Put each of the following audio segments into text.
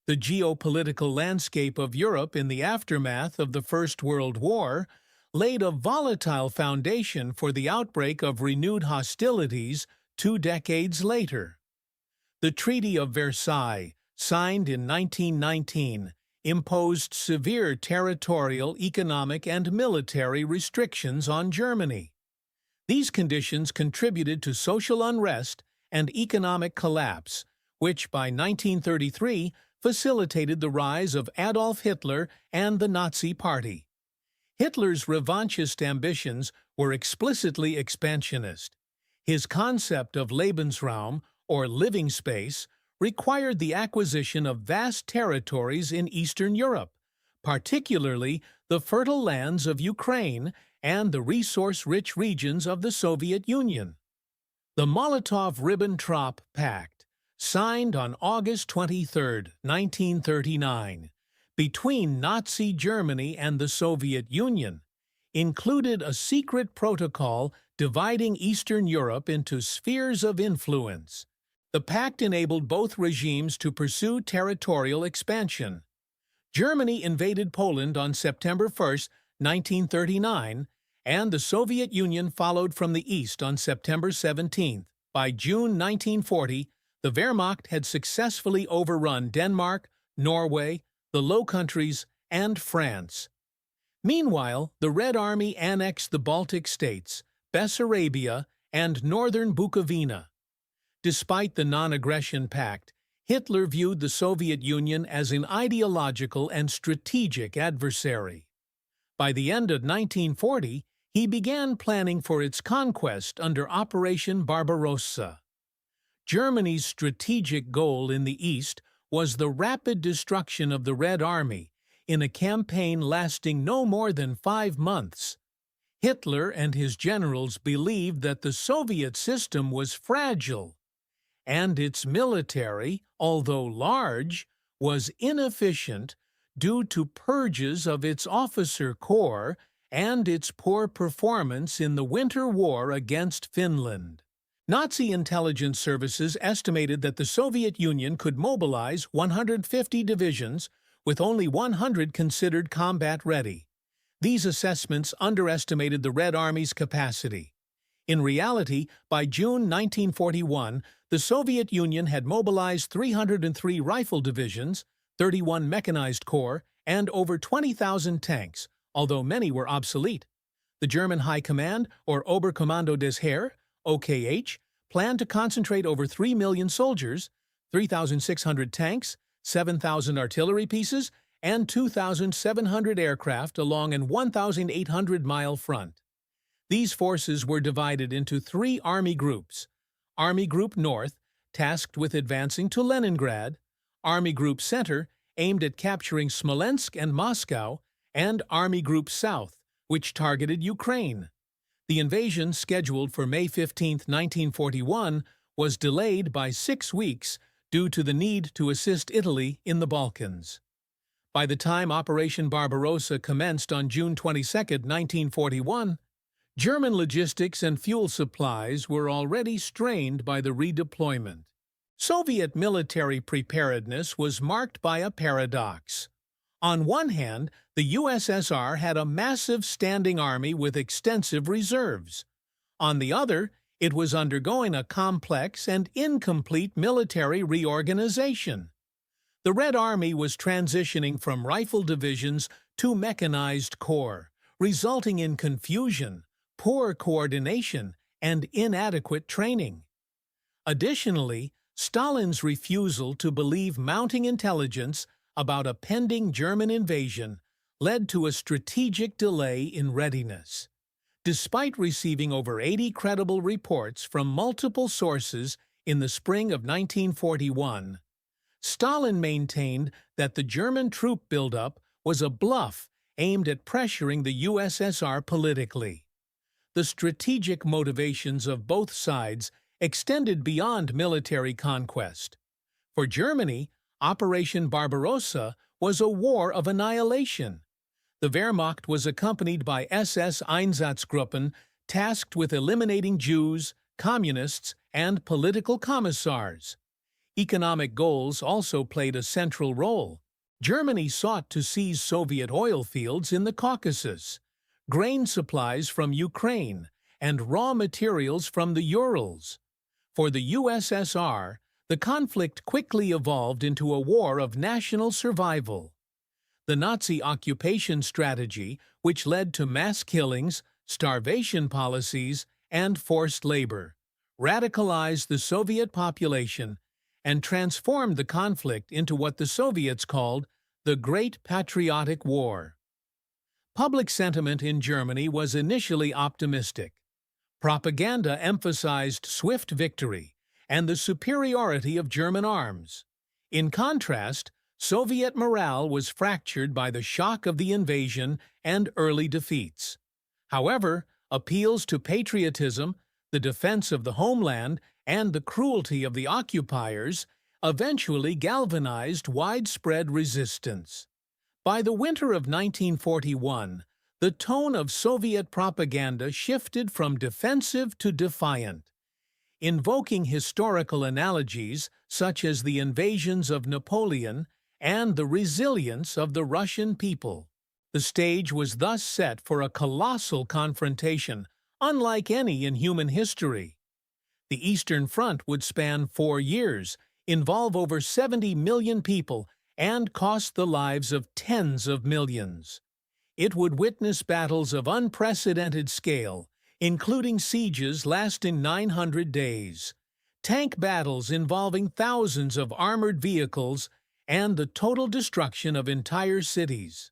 The geopolitical landscape of Europe in the aftermath of the First World War laid a volatile foundation for the outbreak of renewed hostilities 2 decades later. The Treaty of Versailles, signed in 1919, imposed severe territorial, economic, and military restrictions on Germany. These conditions contributed to social unrest and economic collapse, which by 1933 facilitated the rise of Adolf Hitler and the Nazi Party. Hitler's revanchist ambitions were explicitly expansionist. His concept of Lebensraum, or living space, required the acquisition of vast territories in Eastern Europe, particularly the fertile lands of Ukraine and the resource-rich regions of the Soviet Union. The Molotov-Ribbentrop Pact, signed on August 23, 1939, between Nazi Germany and the Soviet Union, included a secret protocol dividing Eastern Europe into spheres of influence. The pact enabled both regimes to pursue territorial expansion. Germany invaded Poland on September 1, 1939, and the Soviet Union followed from the east on September 17. By June 1940, the Wehrmacht had successfully overrun Denmark, Norway, the Low Countries, and France. Meanwhile, the Red Army annexed the Baltic states, Bessarabia, and northern Bukovina. Despite the non-aggression pact, Hitler viewed the Soviet Union as an ideological and strategic adversary. By the end of 1940, he began planning for its conquest under Operation Barbarossa. Germany's strategic goal in the east was the rapid destruction of the Red Army in a campaign lasting no more than 5 months. Hitler and his generals believed that the Soviet system was fragile, and its military, although large, was inefficient due to purges of its officer corps and its poor performance in the Winter War against Finland. Nazi intelligence services estimated that the Soviet Union could mobilize 150 divisions, with only 100 considered combat-ready. These assessments underestimated the Red Army's capacity. In reality, by June 1941, the Soviet Union had mobilized 303 rifle divisions, 31 mechanized corps, and over 20,000 tanks, although many were obsolete. The German High Command, or Oberkommando des Heer, OKH, planned to concentrate over 3 million soldiers, 3,600 tanks, 7,000 artillery pieces, and 2,700 aircraft along an 1,800-mile front. These forces were divided into 3 army groups: Army Group North, tasked with advancing to Leningrad; Army Group Center, aimed at capturing Smolensk and Moscow; and Army Group South, which targeted Ukraine. The invasion, scheduled for May 15, 1941, was delayed by 6 weeks due to the need to assist Italy in the Balkans. By the time Operation Barbarossa commenced on June 22, 1941, German logistics and fuel supplies were already strained by the redeployment. Soviet military preparedness was marked by a paradox. On one hand, the USSR had a massive standing army with extensive reserves. On the other, it was undergoing a complex and incomplete military reorganization. The Red Army was transitioning from rifle divisions to mechanized corps, resulting in confusion, poor coordination, and inadequate training. Additionally, Stalin's refusal to believe mounting intelligence about a pending German invasion led to a strategic delay in readiness. Despite receiving over 80 credible reports from multiple sources in the spring of 1941, Stalin maintained that the German troop buildup was a bluff aimed at pressuring the USSR politically. The strategic motivations of both sides extended beyond military conquest. For Germany, Operation Barbarossa was a war of annihilation. The Wehrmacht was accompanied by SS Einsatzgruppen tasked with eliminating Jews, communists, and political commissars. Economic goals also played a central role. Germany sought to seize Soviet oil fields in the Caucasus, grain supplies from Ukraine, and raw materials from the Urals. For the USSR, the conflict quickly evolved into a war of national survival. The Nazi occupation strategy, which led to mass killings, starvation policies, and forced labor, radicalized the Soviet population and transformed the conflict into what the Soviets called the Great Patriotic War. Public sentiment in Germany was initially optimistic. Propaganda emphasized swift victory and the superiority of German arms. In contrast, Soviet morale was fractured by the shock of the invasion and early defeats. However, appeals to patriotism, the defense of the homeland, and the cruelty of the occupiers eventually galvanized widespread resistance. By the winter of 1941, the tone of Soviet propaganda shifted from defensive to defiant, invoking historical analogies such as the invasions of Napoleon and the resilience of the Russian people. The stage was thus set for a colossal confrontation, unlike any in human history. The Eastern Front would span 4 years, involve over 70 million people, and cost the lives of tens of millions. It would witness battles of unprecedented scale, including sieges lasting 900 days, tank battles involving thousands of armored vehicles, and the total destruction of entire cities.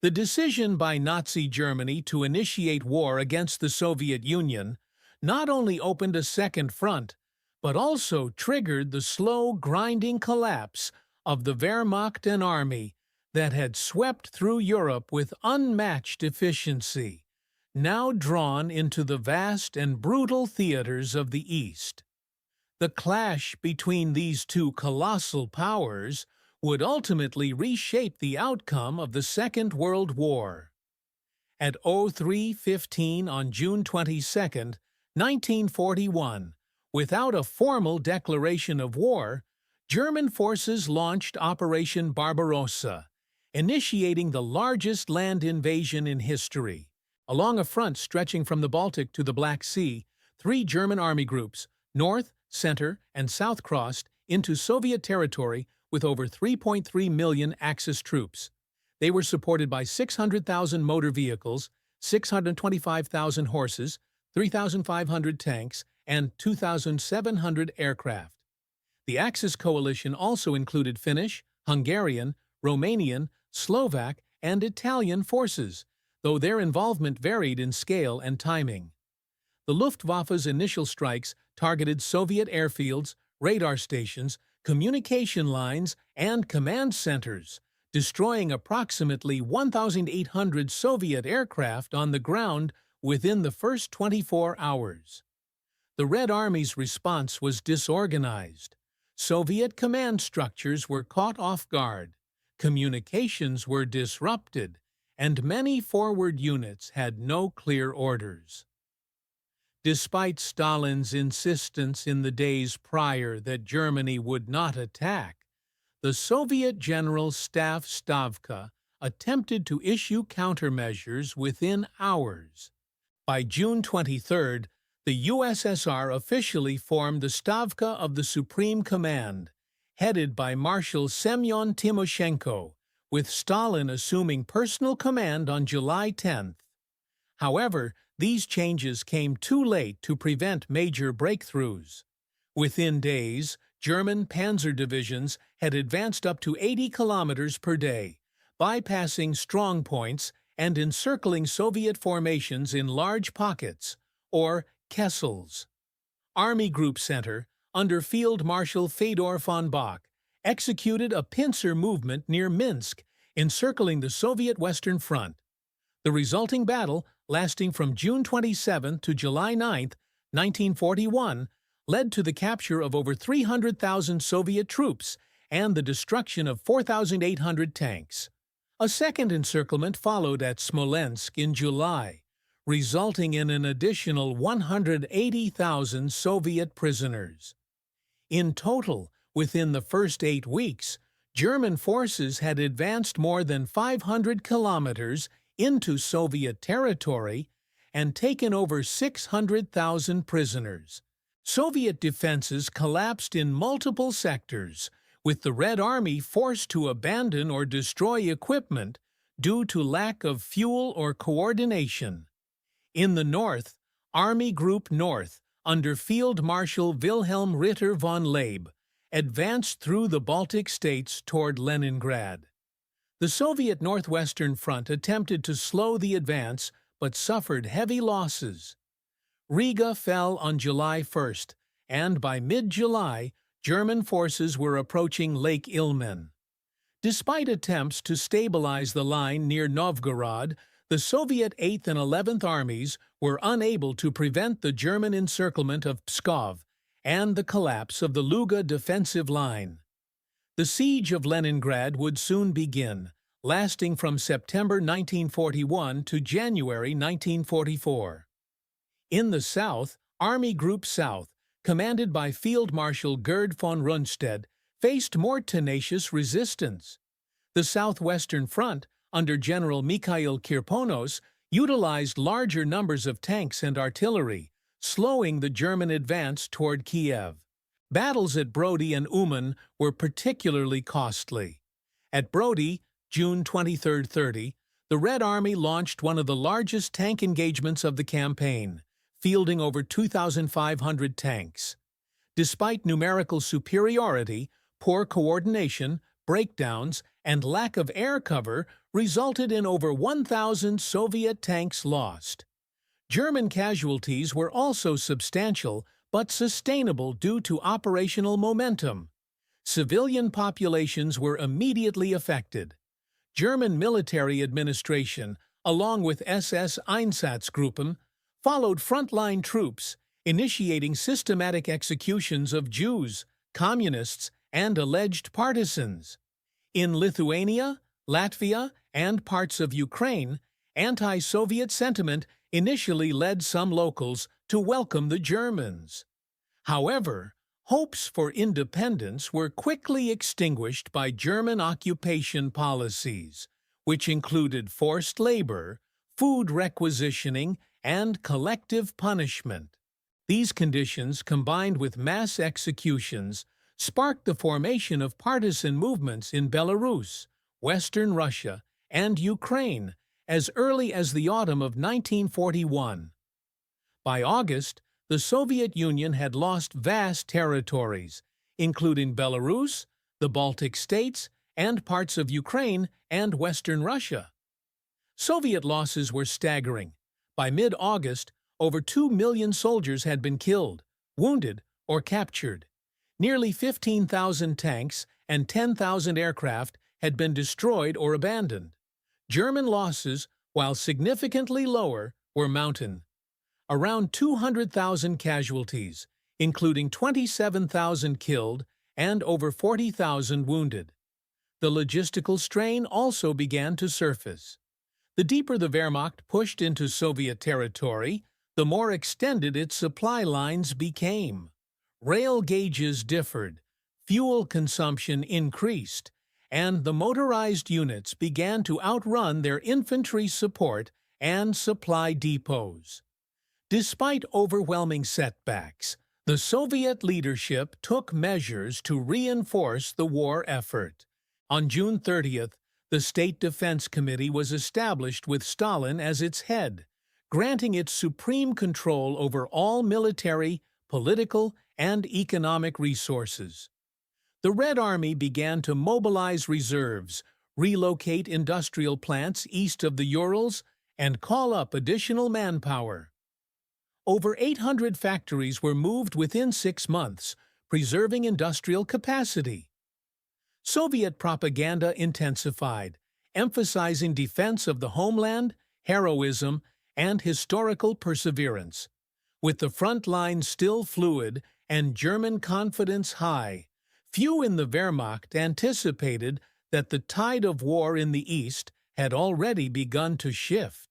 The decision by Nazi Germany to initiate war against the Soviet Union not only opened a second front, but also triggered the slow, grinding collapse of the Wehrmacht, an army that had swept through Europe with unmatched efficiency, now drawn into the vast and brutal theaters of the East. The clash between these two colossal powers would ultimately reshape the outcome of the Second World War. At 03:15 on June 22, 1941, without a formal declaration of war, German forces launched Operation Barbarossa, initiating the largest land invasion in history. Along a front stretching from the Baltic to the Black Sea, 3 German army groups, North, Center, and South, crossed into Soviet territory with over 3.3 million Axis troops. They were supported by 600,000 motor vehicles, 625,000 horses, 3,500 tanks, and 2,700 aircraft. The Axis coalition also included Finnish, Hungarian, Romanian, Slovak, and Italian forces, though their involvement varied in scale and timing. The Luftwaffe's initial strikes targeted Soviet airfields, radar stations, communication lines, and command centers, destroying approximately 1,800 Soviet aircraft on the ground within the first 24 hours. The Red Army's response was disorganized. Soviet command structures were caught off guard, communications were disrupted, and many forward units had no clear orders. Despite Stalin's insistence in the days prior that Germany would not attack, the Soviet General Staff Stavka attempted to issue countermeasures within hours. By June 23, the USSR officially formed the Stavka of the Supreme Command, headed by Marshal Semyon Timoshenko, with Stalin assuming personal command on July 10. However, these changes came too late to prevent major breakthroughs. Within days, German panzer divisions had advanced up to 80 kilometers per day, bypassing strong points and encircling Soviet formations in large pockets, or kessels. Army Group Center, under Field Marshal Fedor von Bock, executed a pincer movement near Minsk, encircling the Soviet Western Front. The resulting battle, lasting from June 27 to July 9, 1941, led to the capture of over 300,000 Soviet troops and the destruction of 4,800 tanks. A second encirclement followed at Smolensk in July, resulting in an additional 180,000 Soviet prisoners. In total, Within the first 8 weeks, German forces had advanced more than 500 kilometers into Soviet territory and taken over 600,000 prisoners. Soviet defenses collapsed in multiple sectors, with the Red Army forced to abandon or destroy equipment due to lack of fuel or coordination. In the north, Army Group North, under Field Marshal Wilhelm Ritter von Laib, advanced through the Baltic states toward Leningrad. The Soviet Northwestern Front attempted to slow the advance but suffered heavy losses. Riga fell on July 1st, and by mid-July, German forces were approaching Lake Ilmen. Despite attempts to stabilize the line near Novgorod, the Soviet 8th and 11th Armies were unable to prevent the German encirclement of Pskov and the collapse of the Luga defensive line. The Siege of Leningrad would soon begin, lasting from September 1941 to January 1944. In the south, Army Group South, commanded by Field Marshal Gerd von Rundstedt, faced more tenacious resistance. The Southwestern Front, under General Mikhail Kirponos, utilized larger numbers of tanks and artillery, slowing the German advance toward Kiev. Battles at Brody and Uman were particularly costly. At Brody, June 23–30, the Red Army launched one of the largest tank engagements of the campaign, fielding over 2,500 tanks. Despite numerical superiority, poor coordination, breakdowns, and lack of air cover resulted in over 1,000 Soviet tanks lost. German casualties were also substantial but sustainable due to operational momentum. Civilian populations were immediately affected. German military administration, along with SS Einsatzgruppen, followed frontline troops, initiating systematic executions of Jews, communists, and alleged partisans. In Lithuania, Latvia, and parts of Ukraine, anti-Soviet sentiment initially led some locals to welcome the Germans. However, hopes for independence were quickly extinguished by German occupation policies, which included forced labor, food requisitioning, and collective punishment. These conditions, combined with mass executions, sparked the formation of partisan movements in Belarus, Western Russia, and Ukraine as early as the autumn of 1941. By August, the Soviet Union had lost vast territories, including Belarus, the Baltic states, and parts of Ukraine and Western Russia. Soviet losses were staggering. By mid-August, over 2 million soldiers had been killed, wounded, or captured. Nearly 15,000 tanks and 10,000 aircraft had been destroyed or abandoned. German losses, while significantly lower, were mounting. Around 200,000 casualties, including 27,000 killed and over 40,000 wounded. The logistical strain also began to surface. The deeper the Wehrmacht pushed into Soviet territory, the more extended its supply lines became. Rail gauges differed, fuel consumption increased, and the motorized units began to outrun their infantry support and supply depots. Despite overwhelming setbacks, the Soviet leadership took measures to reinforce the war effort. On June 30th, the State Defense Committee was established with Stalin as its head, granting it supreme control over all military, political, and economic resources. The Red Army began to mobilize reserves, relocate industrial plants east of the Urals, and call up additional manpower. Over 800 factories were moved within 6 months, preserving industrial capacity. Soviet propaganda intensified, emphasizing defense of the homeland, heroism, and historical perseverance. With the front line still fluid and German confidence high, few in the Wehrmacht anticipated that the tide of war in the East had already begun to shift.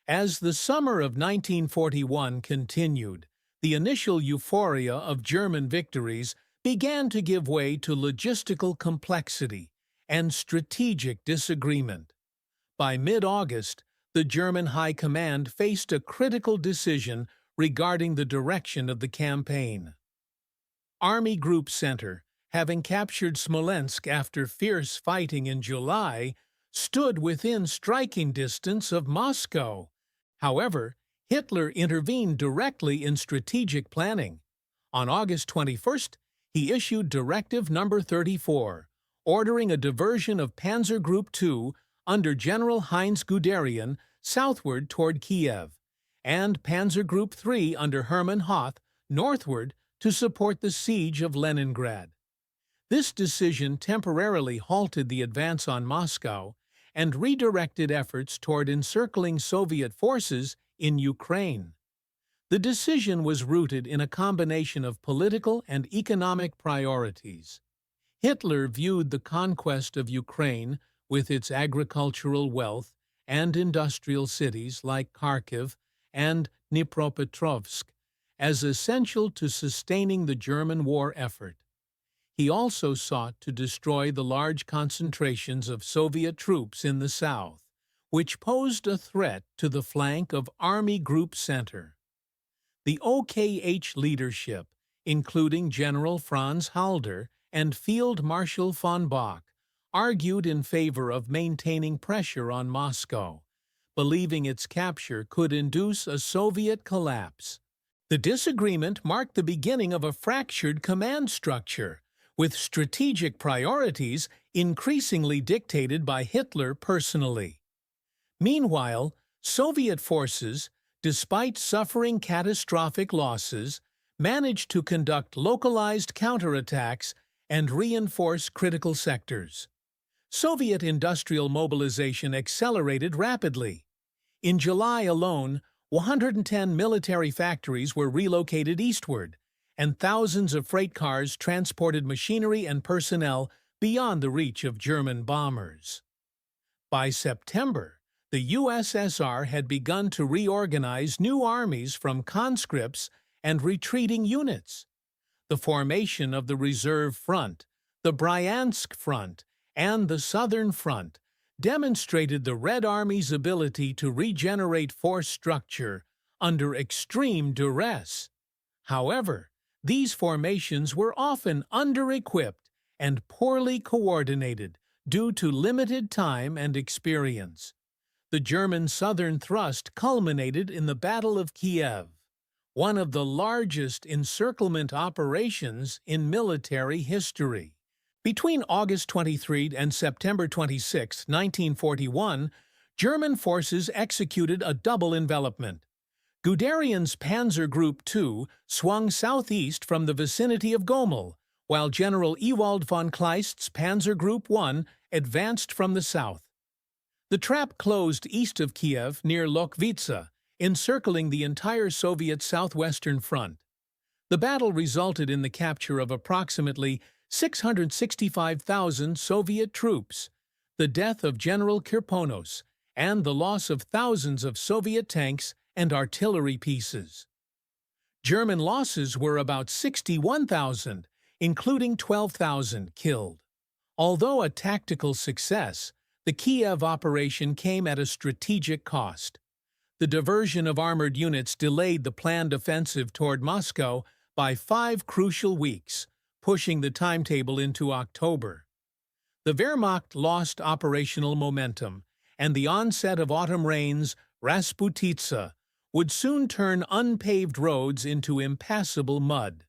As the summer of 1941 continued, the initial euphoria of German victories began to give way to logistical complexity and strategic disagreement. By mid-August, the German High Command faced a critical decision regarding the direction of the campaign. Army Group Center, having captured Smolensk after fierce fighting in July, stood within striking distance of Moscow. However, Hitler intervened directly in strategic planning. On August 21st, he issued Directive No. 34, ordering a diversion of Panzer Group II under General Heinz Guderian southward toward Kiev, and Panzer Group III under Hermann Hoth northward to support the Siege of Leningrad. This decision temporarily halted the advance on Moscow and redirected efforts toward encircling Soviet forces in Ukraine. The decision was rooted in a combination of political and economic priorities. Hitler viewed the conquest of Ukraine, with its agricultural wealth and industrial cities like Kharkiv and Dnipropetrovsk, as essential to sustaining the German war effort. He also sought to destroy the large concentrations of Soviet troops in the south, which posed a threat to the flank of Army Group Center. The OKH leadership, including General Franz Halder and Field Marshal von Bock, argued in favor of maintaining pressure on Moscow, believing its capture could induce a Soviet collapse. The disagreement marked the beginning of a fractured command structure, with strategic priorities increasingly dictated by Hitler personally. Meanwhile, Soviet forces, despite suffering catastrophic losses, managed to conduct localized counterattacks and reinforce critical sectors. Soviet industrial mobilization accelerated rapidly. In July alone, 110 military factories were relocated eastward, and thousands of freight cars transported machinery and personnel beyond the reach of German bombers. By September, the USSR had begun to reorganize new armies from conscripts and retreating units. The formation of the Reserve Front, the Bryansk Front, and the Southern Front demonstrated the Red Army's ability to regenerate force structure under extreme duress. However, these formations were often under-equipped and poorly coordinated due to limited time and experience. The German southern thrust culminated in the Battle of Kiev, one of the largest encirclement operations in military history. Between August 23 and September 26, 1941, German forces executed a double envelopment. Guderian's Panzer Group II swung southeast from the vicinity of Gomel, while General Ewald von Kleist's Panzer Group I advanced from the south. The trap closed east of Kiev near Lokhvitsa, encircling the entire Soviet southwestern front. The battle resulted in the capture of approximately 665,000 Soviet troops, the death of General Kirponos, and the loss of thousands of Soviet tanks and artillery pieces. German losses were about 61,000, including 12,000 killed. Although a tactical success, the Kiev operation came at a strategic cost. The diversion of armored units delayed the planned offensive toward Moscow by 5 crucial weeks, pushing the timetable into October. The Wehrmacht lost operational momentum, and the onset of autumn rains, Rasputitsa, would soon turn unpaved roads into impassable mud.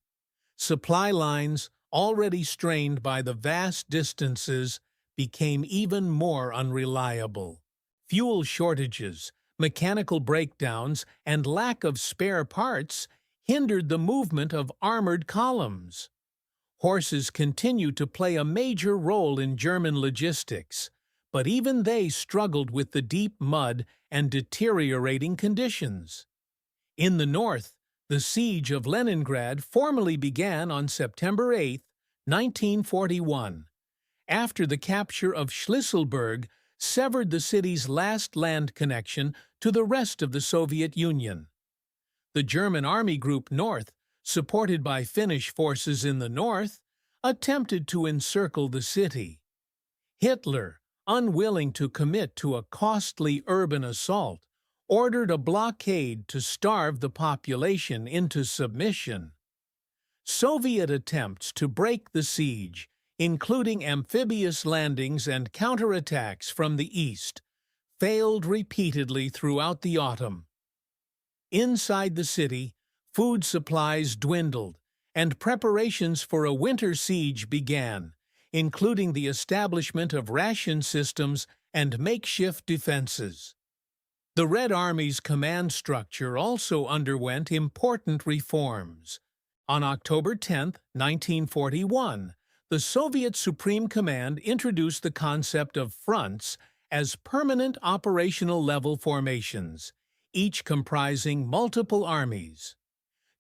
Supply lines, already strained by the vast distances, became even more unreliable. Fuel shortages, mechanical breakdowns, and lack of spare parts hindered the movement of armored columns. Horses continued to play a major role in German logistics, but even they struggled with the deep mud and deteriorating conditions. In the north, the Siege of Leningrad formally began on September 8, 1941, after the capture of Shlisselburg severed the city's last land connection to the rest of the Soviet Union. The German Army Group North, supported by Finnish forces in the north, attempted to encircle the city. Hitler, unwilling to commit to a costly urban assault, ordered a blockade to starve the population into submission. Soviet attempts to break the siege, including amphibious landings and counterattacks from the east, failed repeatedly throughout the autumn. Inside the city, food supplies dwindled, and preparations for a winter siege began, including the establishment of ration systems and makeshift defenses. The Red Army's command structure also underwent important reforms. On October 10, 1941, the Soviet Supreme Command introduced the concept of fronts as permanent operational-level formations, each comprising multiple armies.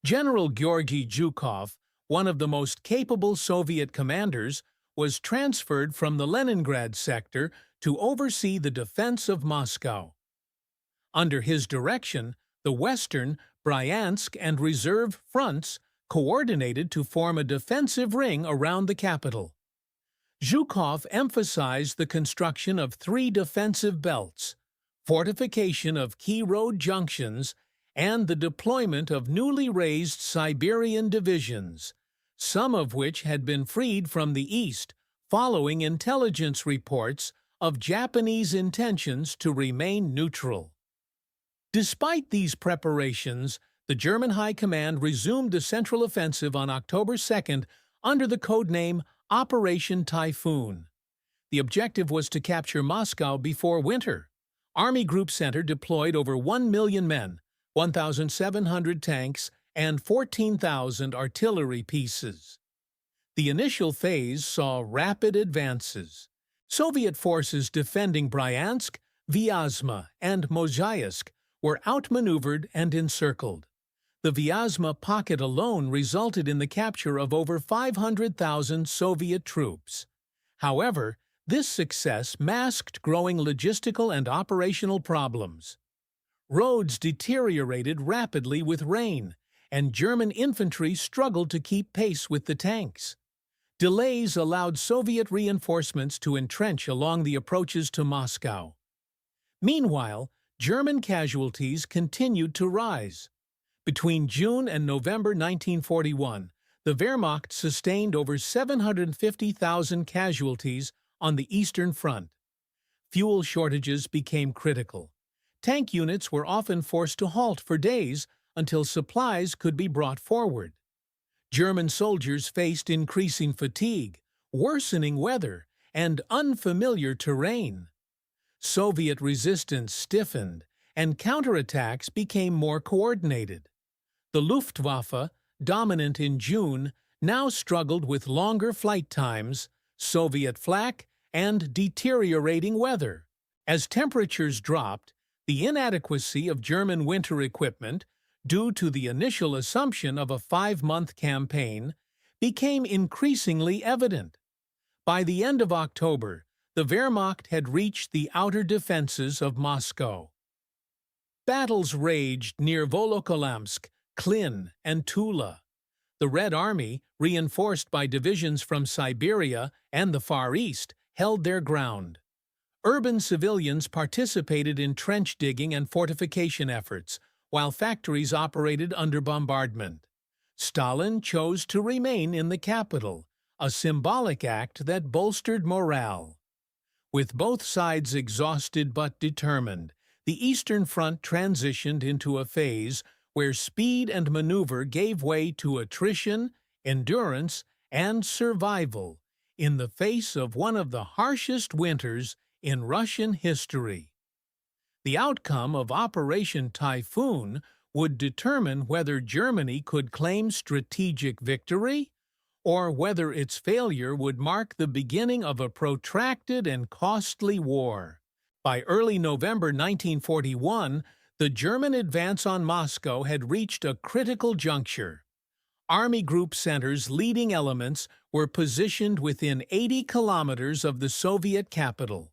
General Georgy Zhukov, one of the most capable Soviet commanders, was transferred from the Leningrad sector to oversee the defense of Moscow. Under his direction, the Western, Bryansk, and Reserve fronts coordinated to form a defensive ring around the capital. Zhukov emphasized the construction of 3 defensive belts, fortification of key road junctions, and the deployment of newly raised Siberian divisions, some of which had been freed from the east following intelligence reports of Japanese intentions to remain neutral. Despite these preparations, the German High Command resumed the Central Offensive on October 2 under the codename Operation Typhoon. The objective was to capture Moscow before winter. Army Group Center deployed over 1 million men, 1,700 tanks, and 14,000 artillery pieces. The initial phase saw rapid advances. Soviet forces defending Bryansk, Vyazma, and Mozhaisk were outmaneuvered and encircled. The Vyazma pocket alone resulted in the capture of over 500,000 Soviet troops. However, this success masked growing logistical and operational problems. Roads deteriorated rapidly with rain, and German infantry struggled to keep pace with the tanks. Delays allowed Soviet reinforcements to entrench along the approaches to Moscow. Meanwhile, German casualties continued to rise. Between June and November 1941, the Wehrmacht sustained over 750,000 casualties on the Eastern Front. Fuel shortages became critical. Tank units were often forced to halt for days until supplies could be brought forward. German soldiers faced increasing fatigue, worsening weather, and unfamiliar terrain. Soviet resistance stiffened, and counterattacks became more coordinated. The Luftwaffe, dominant in June, now struggled with longer flight times, Soviet flak, and deteriorating weather. As temperatures dropped, the inadequacy of German winter equipment, due to the initial assumption of a 5-month campaign, became increasingly evident. By the end of October, the Wehrmacht had reached the outer defenses of Moscow. Battles raged near Volokholamsk, Klin, and Tula. The Red Army, reinforced by divisions from Siberia and the Far East, held their ground. Urban civilians participated in trench digging and fortification efforts, while factories operated under bombardment. Stalin chose to remain in the capital, a symbolic act that bolstered morale. With both sides exhausted but determined, the Eastern Front transitioned into a phase where speed and maneuver gave way to attrition, endurance, and survival in the face of one of the harshest winters in Russian history. The outcome of Operation Typhoon would determine whether Germany could claim strategic victory or whether its failure would mark the beginning of a protracted and costly war. By early November 1941, the German advance on Moscow had reached a critical juncture. Army Group Center's leading elements were positioned within 80 kilometers of the Soviet capital.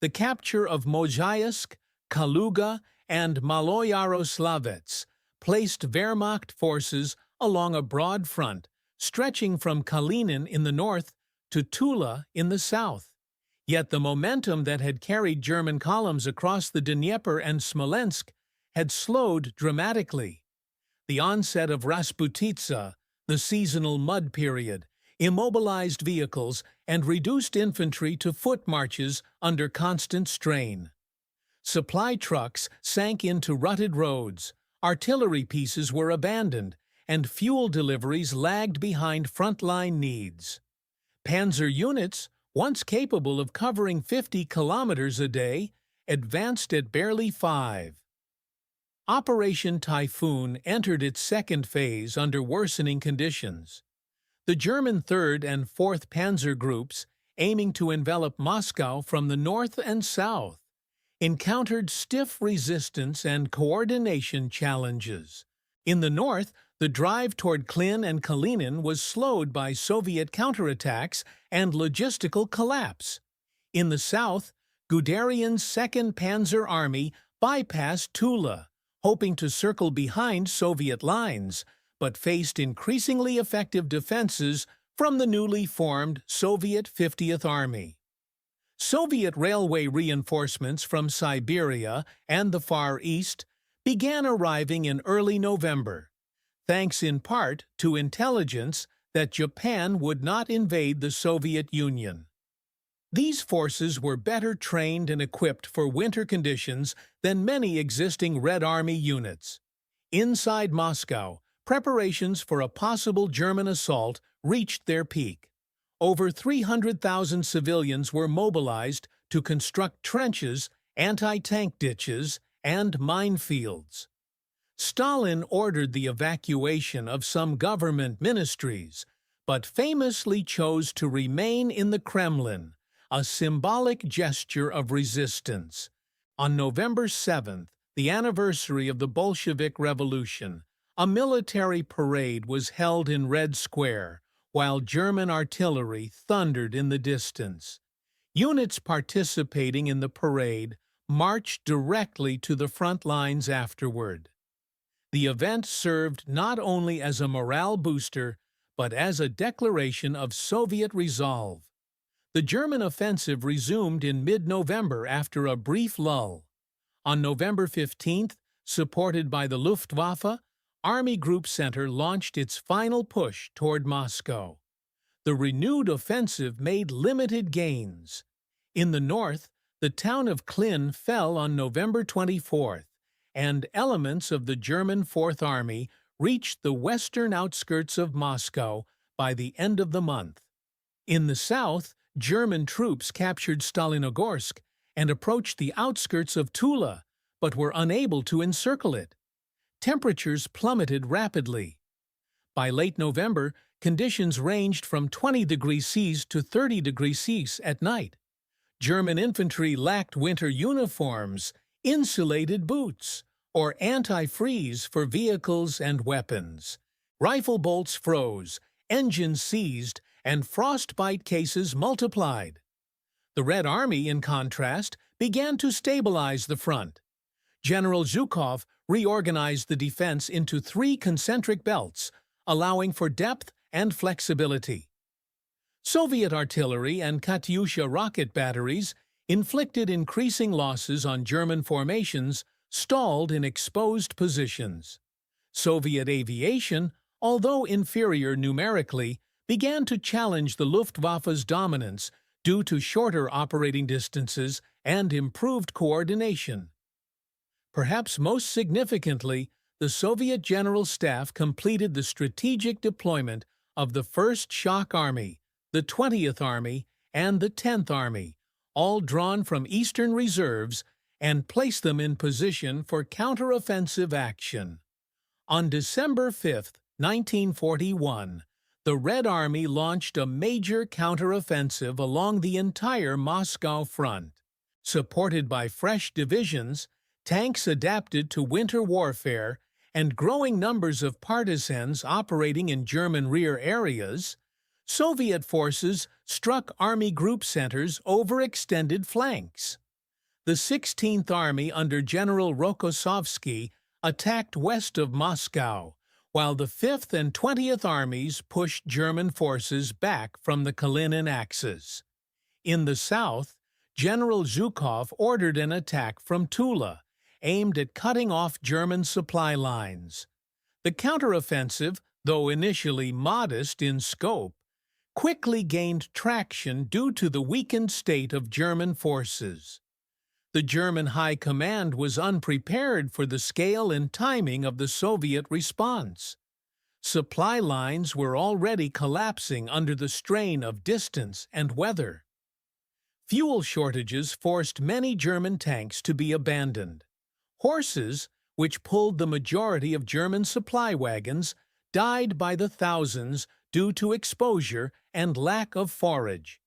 The capture of Mozhaisk, Kaluga, and Maloyaroslavets placed Wehrmacht forces along a broad front, stretching from Kalinin in the north to Tula in the south. Yet the momentum that had carried German columns across the Dnieper and Smolensk had slowed dramatically. The onset of Rasputitsa, the seasonal mud period, immobilized vehicles and reduced infantry to foot marches under constant strain. Supply trucks sank into rutted roads, artillery pieces were abandoned, and fuel deliveries lagged behind frontline needs. Panzer units, once capable of covering 50 kilometers a day, advanced at barely 5. Operation Typhoon entered its second phase under worsening conditions. The German 3rd and 4th Panzer Groups, aiming to envelop Moscow from the north and south, encountered stiff resistance and coordination challenges. In the north, the drive toward Klin and Kalinin was slowed by Soviet counterattacks and logistical collapse. In the south, Guderian's 2nd Panzer Army bypassed Tula, hoping to circle behind Soviet lines, but faced increasingly effective defenses from the newly formed Soviet 50th Army. Soviet railway reinforcements from Siberia and the Far East began arriving in early November, thanks in part to intelligence that Japan would not invade the Soviet Union. These forces were better trained and equipped for winter conditions than many existing Red Army units. Inside Moscow, preparations for a possible German assault reached their peak. Over 300,000 civilians were mobilized to construct trenches, anti-tank ditches, and minefields. Stalin ordered the evacuation of some government ministries, but famously chose to remain in the Kremlin, a symbolic gesture of resistance. On November 7th, the anniversary of the Bolshevik Revolution, a military parade was held in Red Square, while German artillery thundered in the distance. Units participating in the parade marched directly to the front lines afterward. The event served not only as a morale booster, but as a declaration of Soviet resolve. The German offensive resumed in mid-November after a brief lull. On November 15th, supported by the Luftwaffe, Army Group Center launched its final push toward Moscow. The renewed offensive made limited gains. In the north, the town of Klin fell on November 24th, and elements of the German Fourth Army reached the western outskirts of Moscow by the end of the month. In the south, German troops captured Stalinogorsk and approached the outskirts of Tula, but were unable to encircle it. Temperatures plummeted rapidly. By late November, conditions ranged from 20 degrees Celsius to 30 degrees Celsius at night. German infantry lacked winter uniforms, insulated boots, or anti-freeze for vehicles and weapons. Rifle bolts froze, engines seized, and frostbite cases multiplied. The Red Army, in contrast, began to stabilize the front. General Zhukov reorganized the defense into 3 concentric belts, allowing for depth and flexibility. Soviet artillery and Katyusha rocket batteries, inflicted increasing losses on German formations, stalled in exposed positions. Soviet aviation, although inferior numerically, began to challenge the Luftwaffe's dominance due to shorter operating distances and improved coordination. Perhaps most significantly, the Soviet General Staff completed the strategic deployment of the 1st Shock Army, the 20th Army, and the 10th Army, all drawn from Eastern reserves, and placed them in position for counteroffensive action. On December 5, 1941, the Red Army launched a major counteroffensive along the entire Moscow front. Supported by fresh divisions, tanks adapted to winter warfare, and growing numbers of partisans operating in German rear areas, Soviet forces struck Army Group Centers over extended flanks. The 16th Army under General Rokossovsky attacked west of Moscow, while the 5th and 20th Armies pushed German forces back from the Kalinin Axis. In the south, General Zhukov ordered an attack from Tula, aimed at cutting off German supply lines. The counteroffensive, though initially modest in scope, quickly gained traction due to the weakened state of German forces. The German High Command was unprepared for the scale and timing of the Soviet response. Supply lines were already collapsing under the strain of distance and weather. Fuel shortages forced many German tanks to be abandoned. Horses, which pulled the majority of German supply wagons, died by the thousands due to exposure and lack of forage.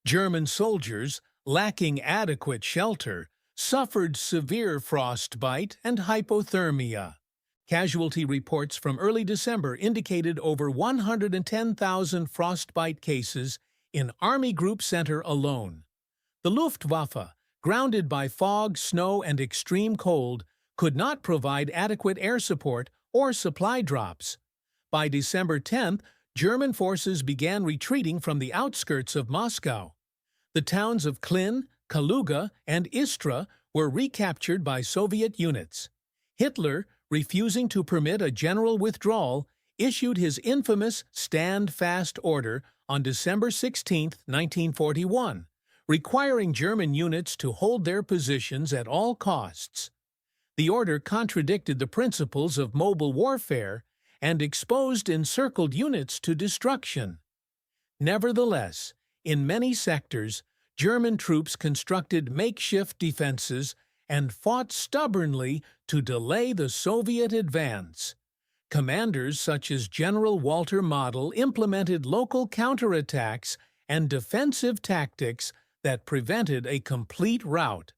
German soldiers, lacking adequate shelter, suffered severe frostbite and hypothermia. Casualty reports from early December indicated over 110,000 frostbite cases in Army Group Center alone. The Luftwaffe, grounded by fog, snow, and extreme cold, could not provide adequate air support or supply drops. By December 10th, German forces began retreating from the outskirts of Moscow. The towns of Klin, Kaluga, and Istra were recaptured by Soviet units. Hitler, refusing to permit a general withdrawal, issued his infamous Stand Fast Order on December 16, 1941, requiring German units to hold their positions at all costs. The order contradicted the principles of mobile warfare and exposed encircled units to destruction. Nevertheless, in many sectors, German troops constructed makeshift defenses and fought stubbornly to delay the Soviet advance. Commanders such as General Walter Model implemented local counterattacks and defensive tactics that prevented a complete rout.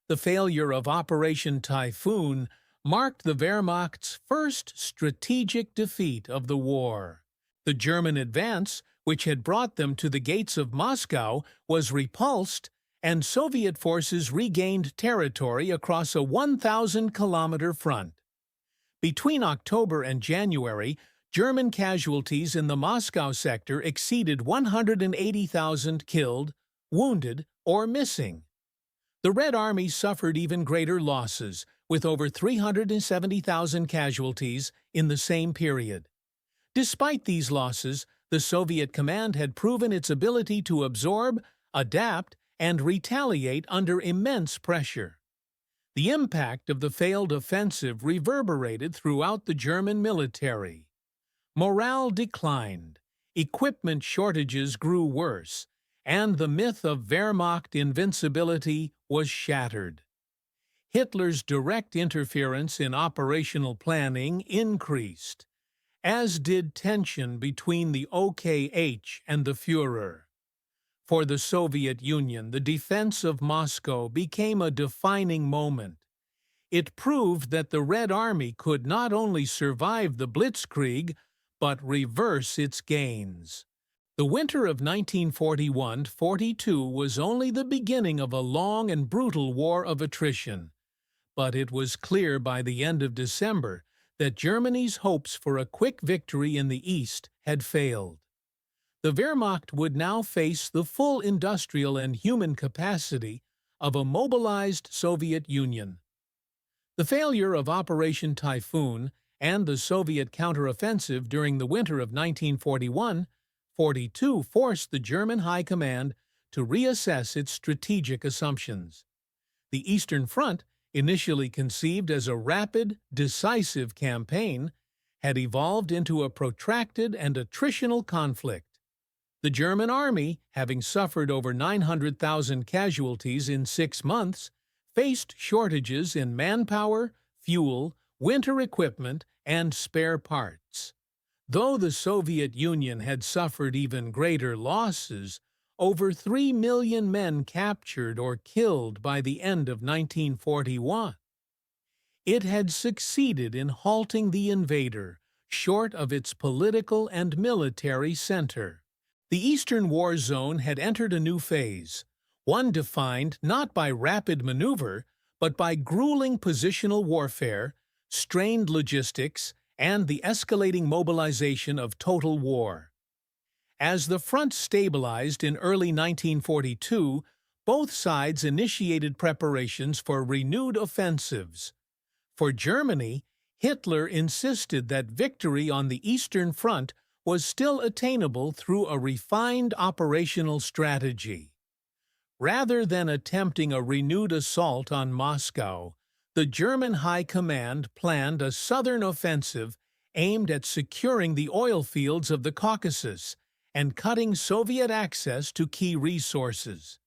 The failure of Operation Typhoon marked the Wehrmacht's first strategic defeat of the war. The German advance, which had brought them to the gates of Moscow, was repulsed, and Soviet forces regained territory across a 1,000-kilometer front. Between October and January, German casualties in the Moscow sector exceeded 180,000 killed, wounded, or missing. The Red Army suffered even greater losses, with over 370,000 casualties in the same period. Despite these losses, the Soviet command had proven its ability to absorb, adapt, and retaliate under immense pressure. The impact of the failed offensive reverberated throughout the German military. Morale declined, equipment shortages grew worse, and the myth of Wehrmacht invincibility was shattered. Hitler's direct interference in operational planning increased, as did tension between the OKH and the Führer. For the Soviet Union, the defense of Moscow became a defining moment. It proved that the Red Army could not only survive the Blitzkrieg, but reverse its gains. The winter of 1941-42 was only the beginning of a long and brutal war of attrition, but it was clear by the end of December that Germany's hopes for a quick victory in the East had failed. The Wehrmacht would now face the full industrial and human capacity of a mobilized Soviet Union. The failure of Operation Typhoon and the Soviet counteroffensive during the winter of 1941-42 forced the German High Command to reassess its strategic assumptions. The Eastern Front, initially conceived as a rapid, decisive campaign, had evolved into a protracted and attritional conflict. The German army, having suffered over 900,000 casualties in 6 months, faced shortages in manpower, fuel, winter equipment, and spare parts. Though the Soviet Union had suffered even greater losses, over 3 million men captured or killed by the end of 1941. It had succeeded in halting the invader, short of its political and military center. The Eastern War Zone had entered a new phase, one defined not by rapid maneuver, but by grueling positional warfare, strained logistics, and the escalating mobilization of total war. As the front stabilized in early 1942, both sides initiated preparations for renewed offensives. For Germany, Hitler insisted that victory on the Eastern Front was still attainable through a refined operational strategy. Rather than attempting a renewed assault on Moscow, the German High Command planned a southern offensive aimed at securing the oil fields of the Caucasus and cutting Soviet access to key resources.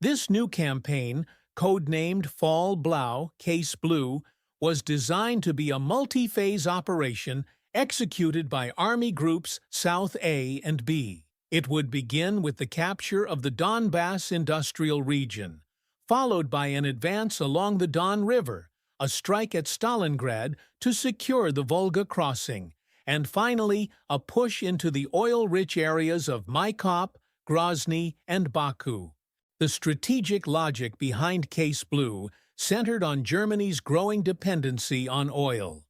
This new campaign, codenamed Fall Blau, Case Blue, was designed to be a multi-phase operation executed by Army Groups South A and B. It would begin with the capture of the Donbass industrial region, followed by an advance along the Don River, a strike at Stalingrad to secure the Volga crossing, and finally a push into the oil-rich areas of Maikop, Grozny, and Baku. The strategic logic behind Case Blue centered on Germany's growing dependency on oil.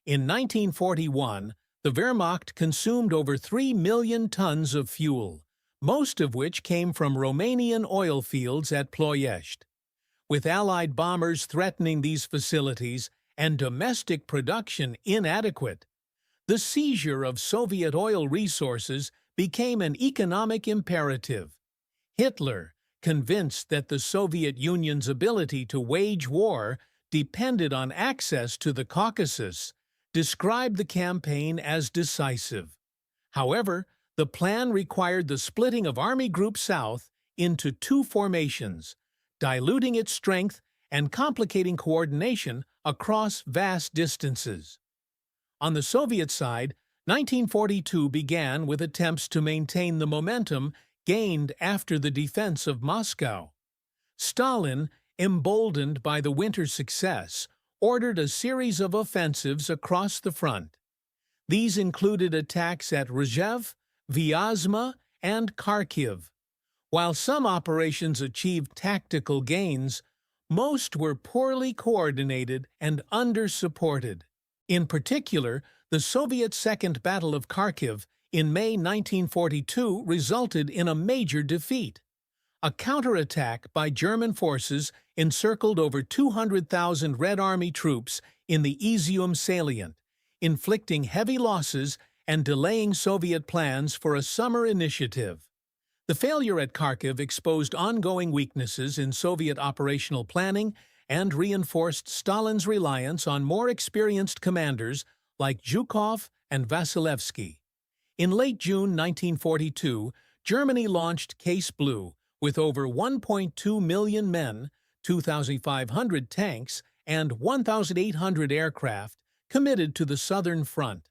In 1941, the Wehrmacht consumed over 3 million tons of fuel, most of which came from Romanian oil fields at Ploiești. With Allied bombers threatening these facilities and domestic production inadequate, the seizure of Soviet oil resources became an economic imperative. Hitler, convinced that the Soviet Union's ability to wage war depended on access to the Caucasus, described the campaign as decisive. However, the plan required the splitting of Army Group South into two formations, diluting its strength and complicating coordination across vast distances. On the Soviet side, 1942 began with attempts to maintain the momentum gained after the defense of Moscow. Stalin, emboldened by the winter success, ordered a series of offensives across the front. These included attacks at Rzhev, Vyazma, and Kharkiv. While some operations achieved tactical gains, most were poorly coordinated and under-supported. In particular, the Soviet Second Battle of Kharkiv in May 1942 resulted in a major defeat. A counterattack by German forces encircled over 200,000 Red Army troops in the Izium salient, inflicting heavy losses and delaying Soviet plans for a summer initiative. The failure at Kharkiv exposed ongoing weaknesses in Soviet operational planning and reinforced Stalin's reliance on more experienced commanders like Zhukov and Vasilevsky. In late June 1942, Germany launched Case Blue with over 1.2 million men, 2,500 tanks, and 1,800 aircraft committed to the Southern Front.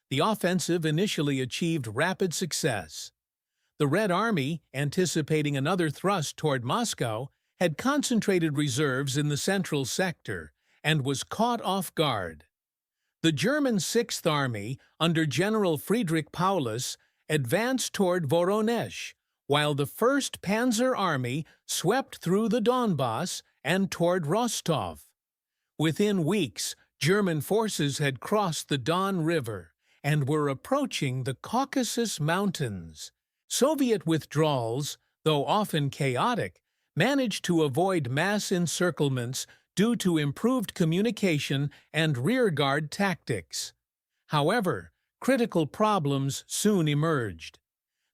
The offensive initially achieved rapid success. The Red Army, anticipating another thrust toward Moscow, had concentrated reserves in the central sector and was caught off guard. The German Sixth Army, under General Friedrich Paulus, advanced toward Voronezh, while the 1st Panzer Army swept through the Donbass and toward Rostov. Within weeks, German forces had crossed the Don River and were approaching the Caucasus Mountains. Soviet withdrawals, though often chaotic, managed to avoid mass encirclements due to improved communication and rearguard tactics. However, critical problems soon emerged.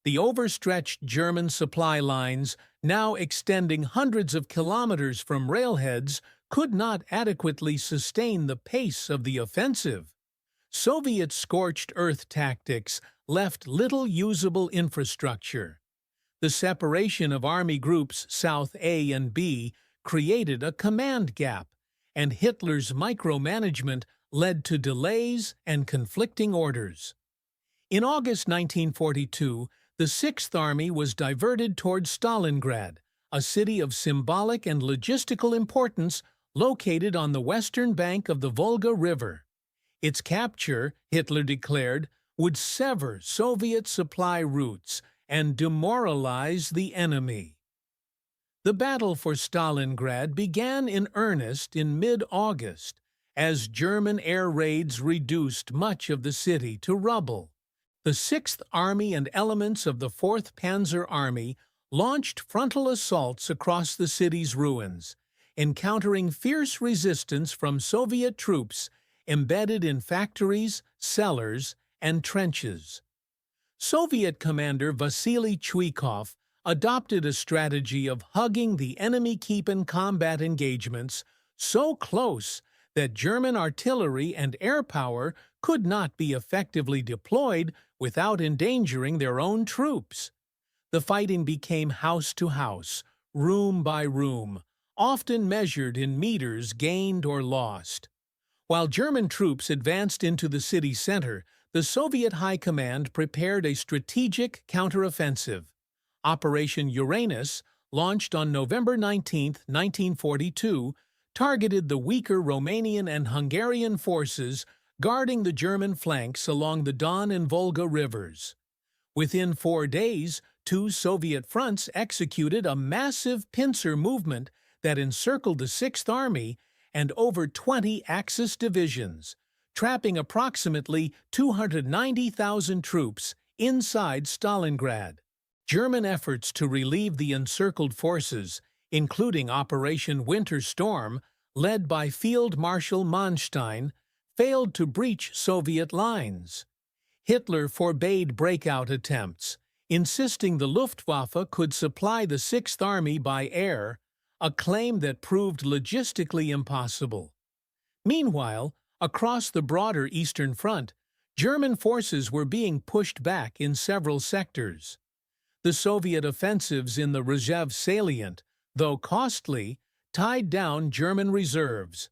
The overstretched German supply lines, now extending hundreds of kilometers from railheads, could not adequately sustain the pace of the offensive. Soviet scorched earth tactics left little usable infrastructure. The separation of Army Groups South A and B created a command gap, and Hitler's micromanagement led to delays and conflicting orders. In August 1942, the Sixth Army was diverted toward Stalingrad, a city of symbolic and logistical importance located on the western bank of the Volga River. Its capture, Hitler declared, would sever Soviet supply routes and demoralize the enemy. The battle for Stalingrad began in earnest in mid-August, as German air raids reduced much of the city to rubble. The Sixth Army and elements of the Fourth Panzer Army launched frontal assaults across the city's ruins, encountering fierce resistance from Soviet troops embedded in factories, cellars, and trenches. Soviet commander Vasily Chuikov adopted a strategy of hugging the enemy keep in combat engagements so close that German artillery and air power could not be effectively deployed without endangering their own troops. The fighting became house to house, room by room, often measured in meters gained or lost. While German troops advanced into the city center, the Soviet High Command prepared a strategic counteroffensive. Operation Uranus, launched on November 19, 1942, targeted the weaker Romanian and Hungarian forces guarding the German flanks along the Don and Volga rivers. Within 4 days, 2 Soviet fronts executed a massive pincer movement that encircled the Sixth Army and over 20 Axis divisions, trapping approximately 290,000 troops inside Stalingrad. German efforts to relieve the encircled forces, including Operation Winter Storm, led by Field Marshal Manstein, failed to breach Soviet lines. Hitler forbade breakout attempts, insisting the Luftwaffe could supply the Sixth Army by air, a claim that proved logistically impossible. Meanwhile, across the broader Eastern Front, German forces were being pushed back in several sectors. The Soviet offensives in the Rzhev salient, though costly, tied down German reserves.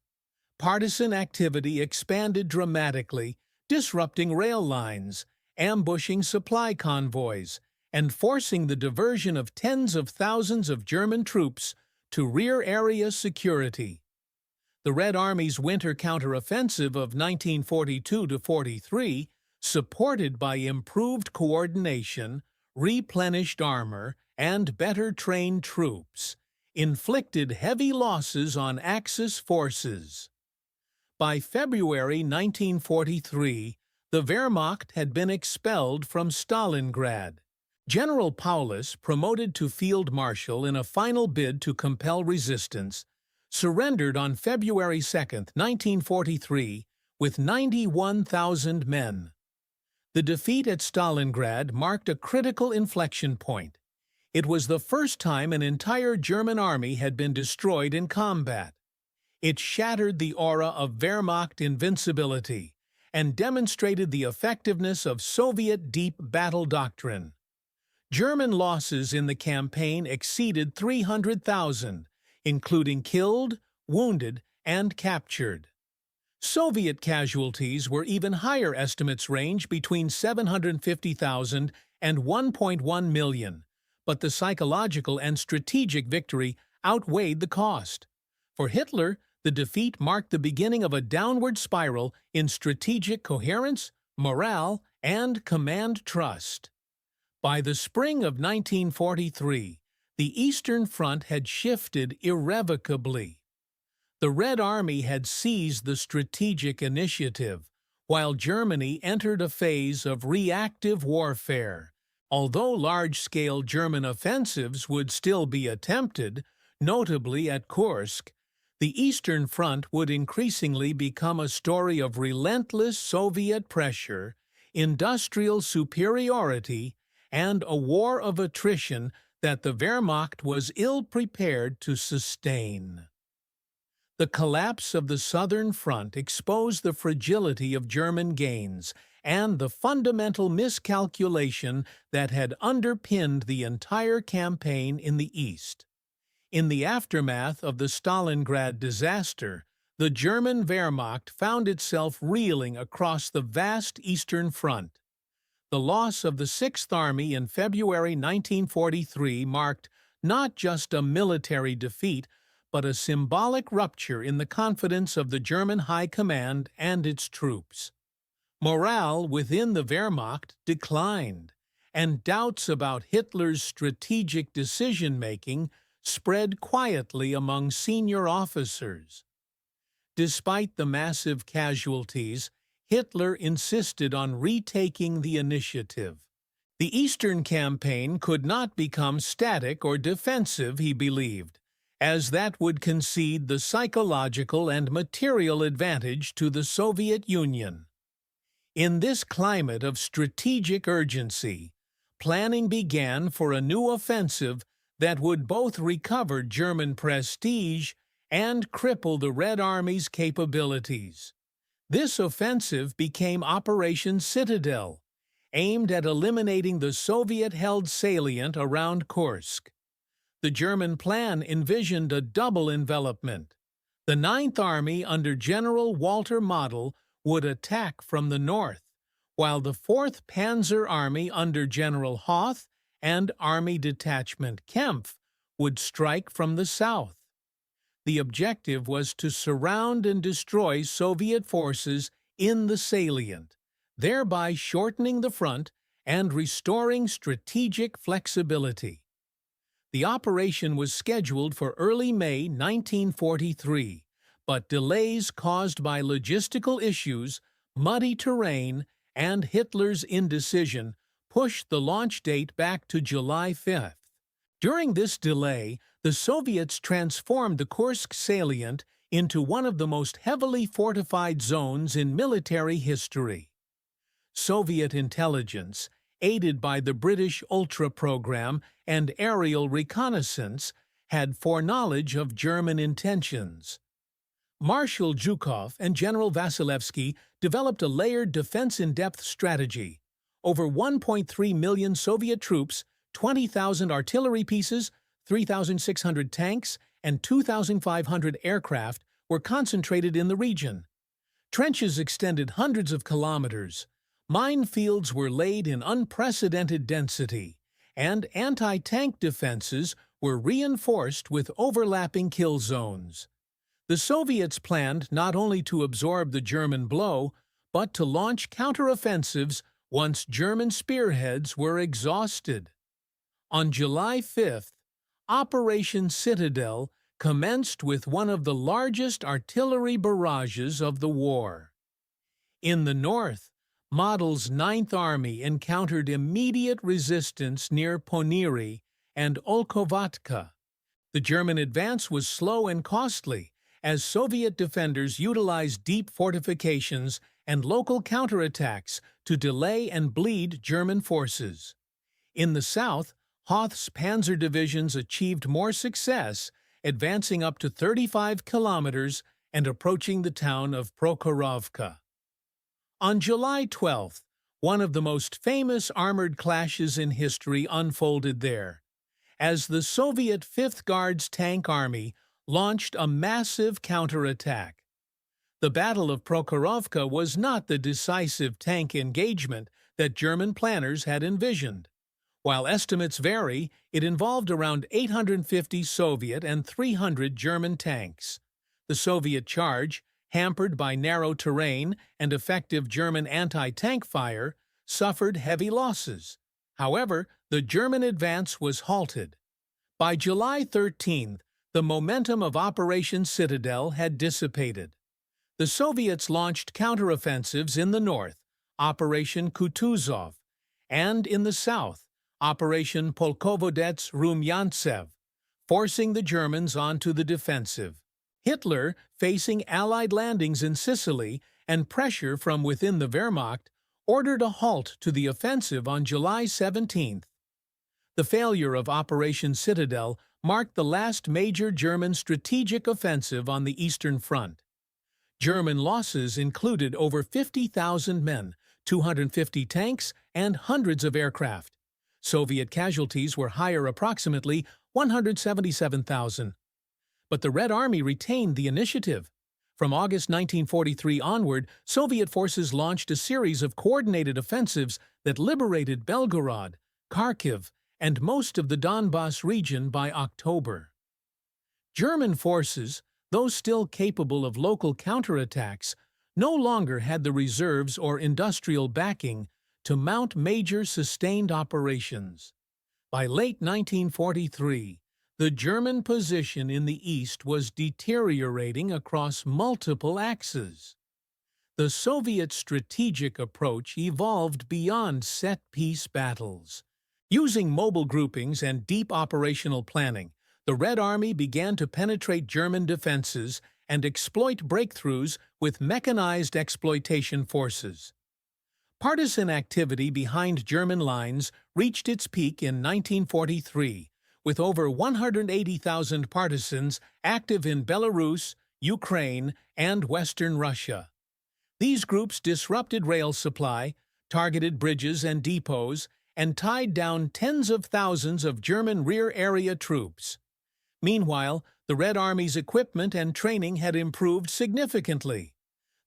Partisan activity expanded dramatically, disrupting rail lines, ambushing supply convoys, and forcing the diversion of tens of thousands of German troops to rear area security. The Red Army's winter counteroffensive of 1942–43, supported by improved coordination, replenished armor, and better trained troops, inflicted heavy losses on Axis forces. By February 1943, the Wehrmacht had been expelled from Stalingrad. General Paulus, promoted to Field Marshal in a final bid to compel resistance, surrendered on February 2, 1943, with 91,000 men. The defeat at Stalingrad marked a critical inflection point. It was the first time an entire German army had been destroyed in combat. It shattered the aura of Wehrmacht invincibility and demonstrated the effectiveness of Soviet deep battle doctrine. German losses in the campaign exceeded 300,000, including killed, wounded, and captured. Soviet casualties were even higher. Estimates range between 750,000 and 1.1 million, but the psychological and strategic victory outweighed the cost. For Hitler, the defeat marked the beginning of a downward spiral in strategic coherence, morale, and command trust. By the spring of 1943, the Eastern Front had shifted irrevocably. The Red Army had seized the strategic initiative, while Germany entered a phase of reactive warfare. Although large-scale German offensives would still be attempted, notably at Kursk, the Eastern Front would increasingly become a story of relentless Soviet pressure, industrial superiority, and a war of attrition that the Wehrmacht was ill-prepared to sustain. The collapse of the Southern Front exposed the fragility of German gains and the fundamental miscalculation that had underpinned the entire campaign in the East. In the aftermath of the Stalingrad disaster, the German Wehrmacht found itself reeling across the vast Eastern Front. The loss of the Sixth Army in February 1943 marked not just a military defeat, but a symbolic rupture in the confidence of the German High Command and its troops. Morale within the Wehrmacht declined, and doubts about Hitler's strategic decision-making spread quietly among senior officers. Despite the massive casualties, Hitler insisted on retaking the initiative. The Eastern Campaign could not become static or defensive, he believed, as that would concede the psychological and material advantage to the Soviet Union. In this climate of strategic urgency, planning began for a new offensive that would both recover German prestige and cripple the Red Army's capabilities. This offensive became Operation Citadel, aimed at eliminating the Soviet-held salient around Kursk. The German plan envisioned a double envelopment. The Ninth Army under General Walter Model would attack from the north, while the 4th Panzer Army under General Hoth and Army Detachment Kempf would strike from the south. The objective was to surround and destroy Soviet forces in the salient, thereby shortening the front and restoring strategic flexibility. The operation was scheduled for early May 1943, but delays caused by logistical issues, muddy terrain, and Hitler's indecision pushed the launch date back to July 5th. During this delay, the Soviets transformed the Kursk salient into one of the most heavily fortified zones in military history. Soviet intelligence, aided by the British Ultra program and aerial reconnaissance, had foreknowledge of German intentions. Marshal Zhukov and General Vasilevsky developed a layered defense-in-depth strategy. Over 1.3 million Soviet troops, 20,000 artillery pieces, 3,600 tanks, and 2,500 aircraft were concentrated in the region. Trenches extended hundreds of kilometers. Minefields were laid in unprecedented density, and anti-tank defenses were reinforced with overlapping kill zones. The Soviets planned not only to absorb the German blow, but to launch counteroffensives once German spearheads were exhausted. On July 5th, Operation Citadel commenced with one of the largest artillery barrages of the war. In the north, Model's Ninth Army encountered immediate resistance near Ponyri and Olkovatka. The German advance was slow and costly, as Soviet defenders utilized deep fortifications and local counterattacks to delay and bleed German forces. In the south, Hoth's panzer divisions achieved more success, advancing up to 35 kilometers and approaching the town of Prokhorovka. On July 12th, one of the most famous armored clashes in history unfolded there, as the Soviet 5th Guards Tank Army launched a massive counterattack. The Battle of Prokhorovka was not the decisive tank engagement that German planners had envisioned. While estimates vary, it involved around 850 Soviet and 300 German tanks. The Soviet charge, hampered by narrow terrain and effective German anti-tank fire, suffered heavy losses. However, the German advance was halted. By July 13th, the momentum of Operation Citadel had dissipated. The Soviets launched counteroffensives in the north, Operation Kutuzov, and in the south, Operation Polkovodets-Rumyantsev, forcing the Germans onto the defensive. Hitler, facing Allied landings in Sicily and pressure from within the Wehrmacht, ordered a halt to the offensive on July 17th. The failure of Operation Citadel marked the last major German strategic offensive on the Eastern Front. German losses included over 50,000 men, 250 tanks, and hundreds of aircraft. Soviet casualties were higher, approximately 177,000. But the Red Army retained the initiative. From August 1943 onward, Soviet forces launched a series of coordinated offensives that liberated Belgorod, Kharkiv, and most of the Donbas region by October. German forces, though still capable of local counterattacks, no longer had the reserves or industrial backing to mount major sustained operations. By late 1943, The German position in the east was deteriorating across multiple axes. The Soviet strategic approach evolved beyond set-piece battles. Using mobile groupings and deep operational planning, the Red Army began to penetrate German defenses and exploit breakthroughs with mechanized exploitation forces. Partisan activity behind German lines reached its peak in 1943, with over 180,000 partisans active in Belarus, Ukraine, and Western Russia. These groups disrupted rail supply, targeted bridges and depots, and tied down tens of thousands of German rear-area troops. Meanwhile, the Red Army's equipment and training had improved significantly.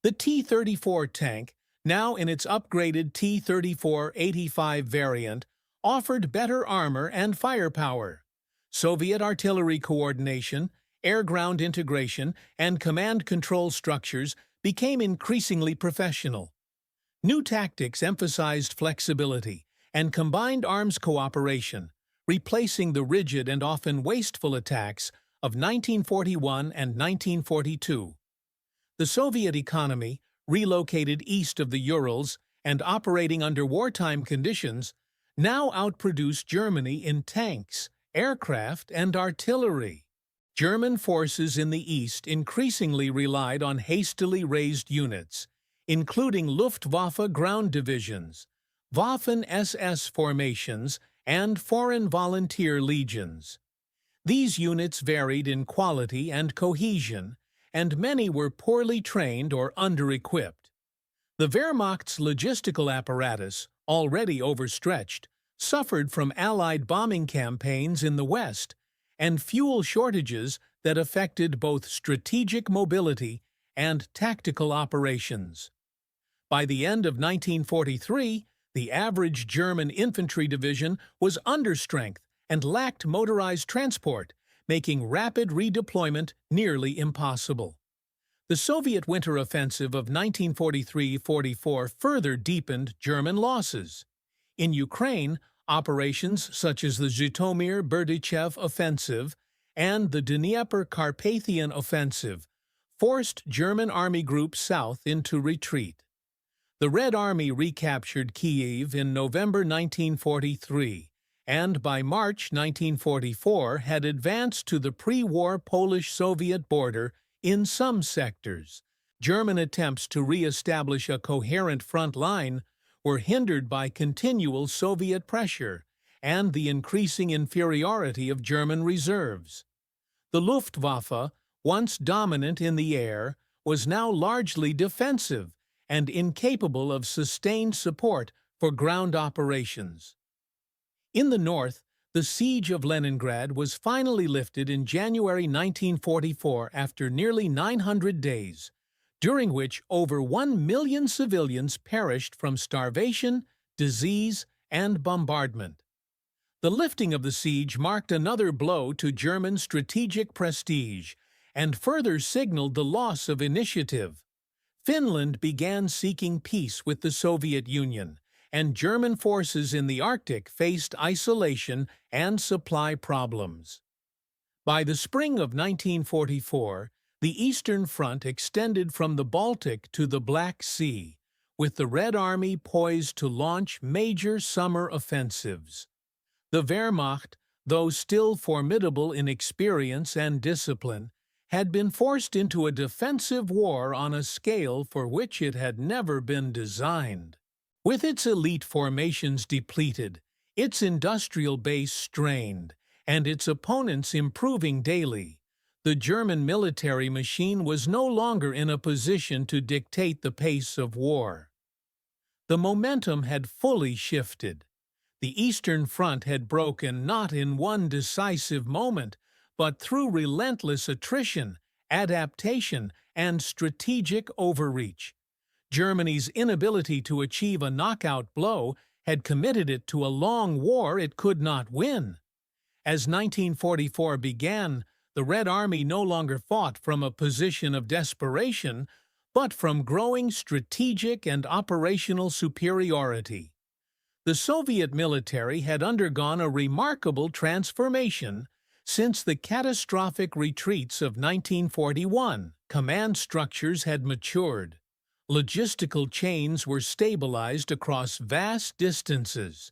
The T-34 tank, now in its upgraded T-34-85 variant, offered better armor and firepower. Soviet artillery coordination, air-ground integration, and command control structures became increasingly professional. New tactics emphasized flexibility and combined arms cooperation, replacing the rigid and often wasteful attacks of 1941 and 1942. The Soviet economy, relocated east of the Urals and operating under wartime conditions, now outproduced Germany in tanks, aircraft, and artillery. German forces in the east increasingly relied on hastily raised units, including Luftwaffe ground divisions, Waffen-SS formations, and foreign volunteer legions. These units varied in quality and cohesion, and many were poorly trained or under-equipped. The Wehrmacht's logistical apparatus, already overstretched, suffered from Allied bombing campaigns in the West and fuel shortages that affected both strategic mobility and tactical operations. By the end of 1943, the average German infantry division was understrength and lacked motorized transport, making rapid redeployment nearly impossible. The Soviet winter offensive of 1943–44 further deepened German losses. In Ukraine, operations such as the Zhytomyr-Berdychev offensive and the Dnieper-Carpathian offensive forced German army groups south into retreat. The Red Army recaptured Kiev in November 1943, and by March 1944 had advanced to the pre-war Polish-Soviet border in some sectors. German attempts to re-establish a coherent front line were hindered by continual Soviet pressure and the increasing inferiority of German reserves. The Luftwaffe, once dominant in the air, was now largely defensive and incapable of sustained support for ground operations. In the north, the Siege of Leningrad was finally lifted in January 1944 after nearly 900 days, during which over 1 million civilians perished from starvation, disease, and bombardment. The lifting of the siege marked another blow to German strategic prestige and further signaled the loss of initiative. Finland began seeking peace with the Soviet Union, and German forces in the Arctic faced isolation and supply problems. By the spring of 1944, the Eastern Front extended from the Baltic to the Black Sea, with the Red Army poised to launch major summer offensives. The Wehrmacht, though still formidable in experience and discipline, had been forced into a defensive war on a scale for which it had never been designed. With its elite formations depleted, its industrial base strained, and its opponents improving daily, the German military machine was no longer in a position to dictate the pace of war. The momentum had fully shifted. The Eastern Front had broken not in one decisive moment, but through relentless attrition, adaptation, and strategic overreach. Germany's inability to achieve a knockout blow had committed it to a long war it could not win. As 1944 began, the Red Army no longer fought from a position of desperation, but from growing strategic and operational superiority. The Soviet military had undergone a remarkable transformation, Since the catastrophic retreats of 1941, command structures had matured. Logistical chains were stabilized across vast distances,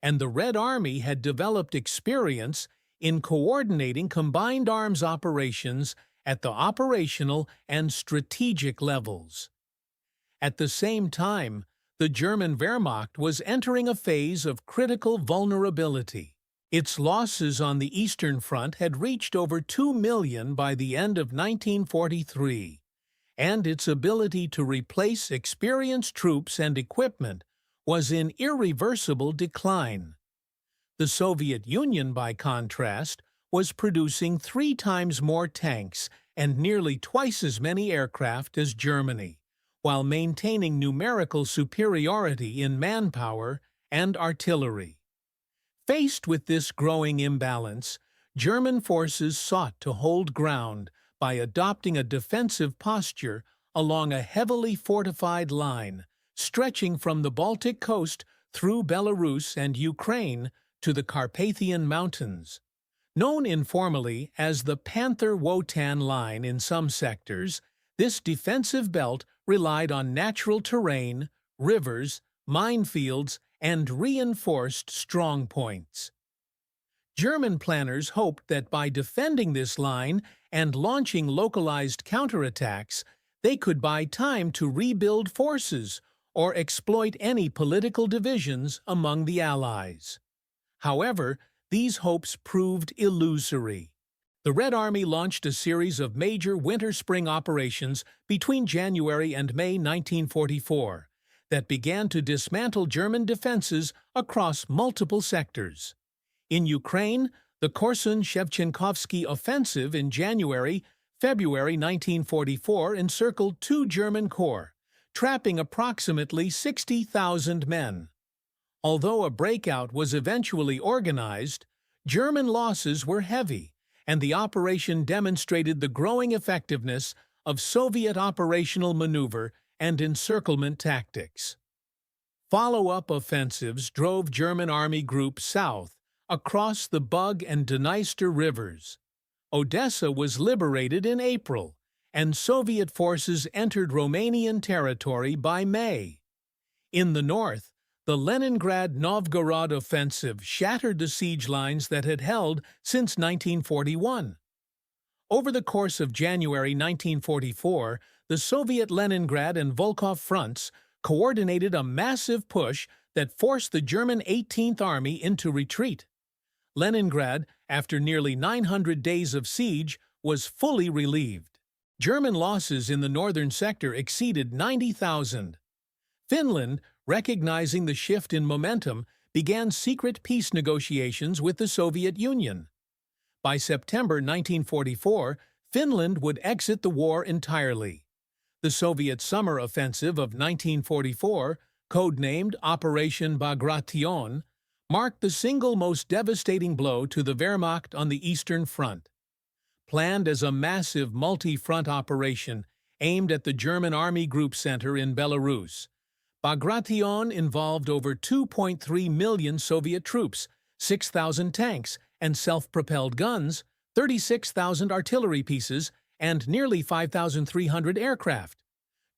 and the Red Army had developed experience in coordinating combined arms operations at the operational and strategic levels. At the same time, the German Wehrmacht was entering a phase of critical vulnerability. Its losses on the Eastern Front had reached over 2 million by the end of 1943, and its ability to replace experienced troops and equipment was in irreversible decline. The Soviet Union, by contrast, was producing 3 times more tanks and nearly twice as many aircraft as Germany, while maintaining numerical superiority in manpower and artillery. Faced with this growing imbalance, German forces sought to hold ground by adopting a defensive posture along a heavily fortified line, stretching from the Baltic coast through Belarus and Ukraine to the Carpathian Mountains. Known informally as the Panther-Wotan Line in some sectors, this defensive belt relied on natural terrain, rivers, minefields, and reinforced strongpoints. German planners hoped that by defending this line and launching localized counterattacks, they could buy time to rebuild forces or exploit any political divisions among the Allies. However, these hopes proved illusory. The Red Army launched a series of major winter-spring operations between January and May 1944 that began to dismantle German defenses across multiple sectors. In Ukraine, the Korsun-Shevchenkovsky offensive in January-February 1944 encircled 2 German corps, trapping approximately 60,000 men. Although a breakout was eventually organized, German losses were heavy, and the operation demonstrated the growing effectiveness of Soviet operational maneuver and encirclement tactics. Follow-up offensives drove German Army Group south across the Bug and Dniester rivers. Odessa was liberated in April, and Soviet forces entered Romanian territory by May. In the north, the Leningrad-Novgorod offensive shattered the siege lines that had held since 1941. Over the course of January 1944, the Soviet Leningrad and Volkhov fronts coordinated a massive push that forced the German 18th Army into retreat. Leningrad, after nearly 900 days of siege, was fully relieved. German losses in the northern sector exceeded 90,000. Finland, recognizing the shift in momentum, began secret peace negotiations with the Soviet Union. By September 1944, Finland would exit the war entirely. The Soviet summer offensive of 1944, codenamed Operation Bagration, marked the single most devastating blow to the Wehrmacht on the Eastern Front. Planned as a massive multi-front operation aimed at the German Army Group Center in Belarus, Bagration involved over 2.3 million Soviet troops, 6,000 tanks and self-propelled guns, 36,000 artillery pieces, and nearly 5,300 aircraft.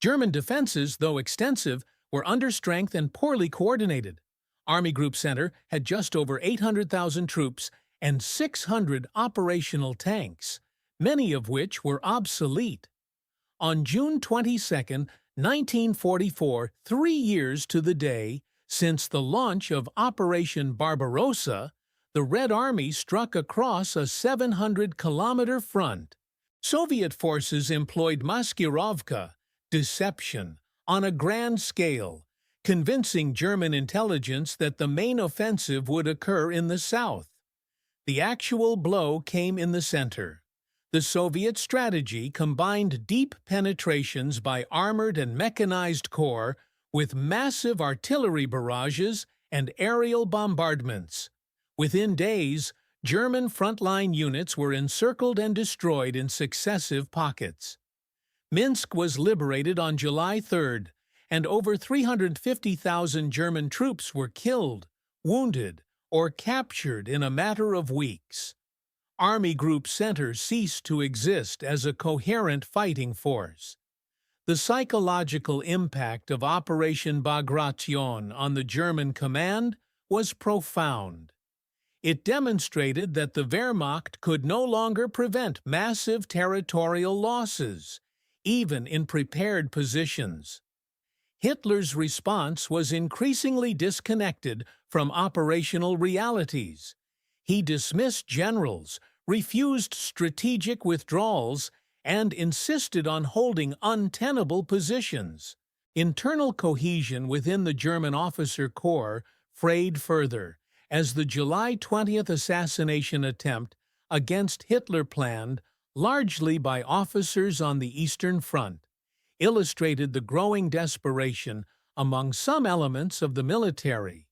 German defenses, though extensive, were understrength and poorly coordinated. Army Group Center had just over 800,000 troops and 600 operational tanks, many of which were obsolete. On June 22, 1944, 3 years to the day since the launch of Operation Barbarossa, the Red Army struck across a 700-kilometer front. Soviet forces employed maskirovka, deception, on a grand scale, convincing German intelligence that the main offensive would occur in the south. The actual blow came in the center. The Soviet strategy combined deep penetrations by armored and mechanized corps with massive artillery barrages and aerial bombardments. Within days, German frontline units were encircled and destroyed in successive pockets. Minsk was liberated on July 3rd, and over 350,000 German troops were killed, wounded, or captured in a matter of weeks. Army Group Center ceased to exist as a coherent fighting force. The psychological impact of Operation Bagration on the German command was profound. It demonstrated that the Wehrmacht could no longer prevent massive territorial losses, even in prepared positions. Hitler's response was increasingly disconnected from operational realities. He dismissed generals, refused strategic withdrawals, and insisted on holding untenable positions. Internal cohesion within the German officer corps frayed further, as the July 20th assassination attempt against Hitler, planned largely by officers on the Eastern Front, illustrated the growing desperation among some elements of the military.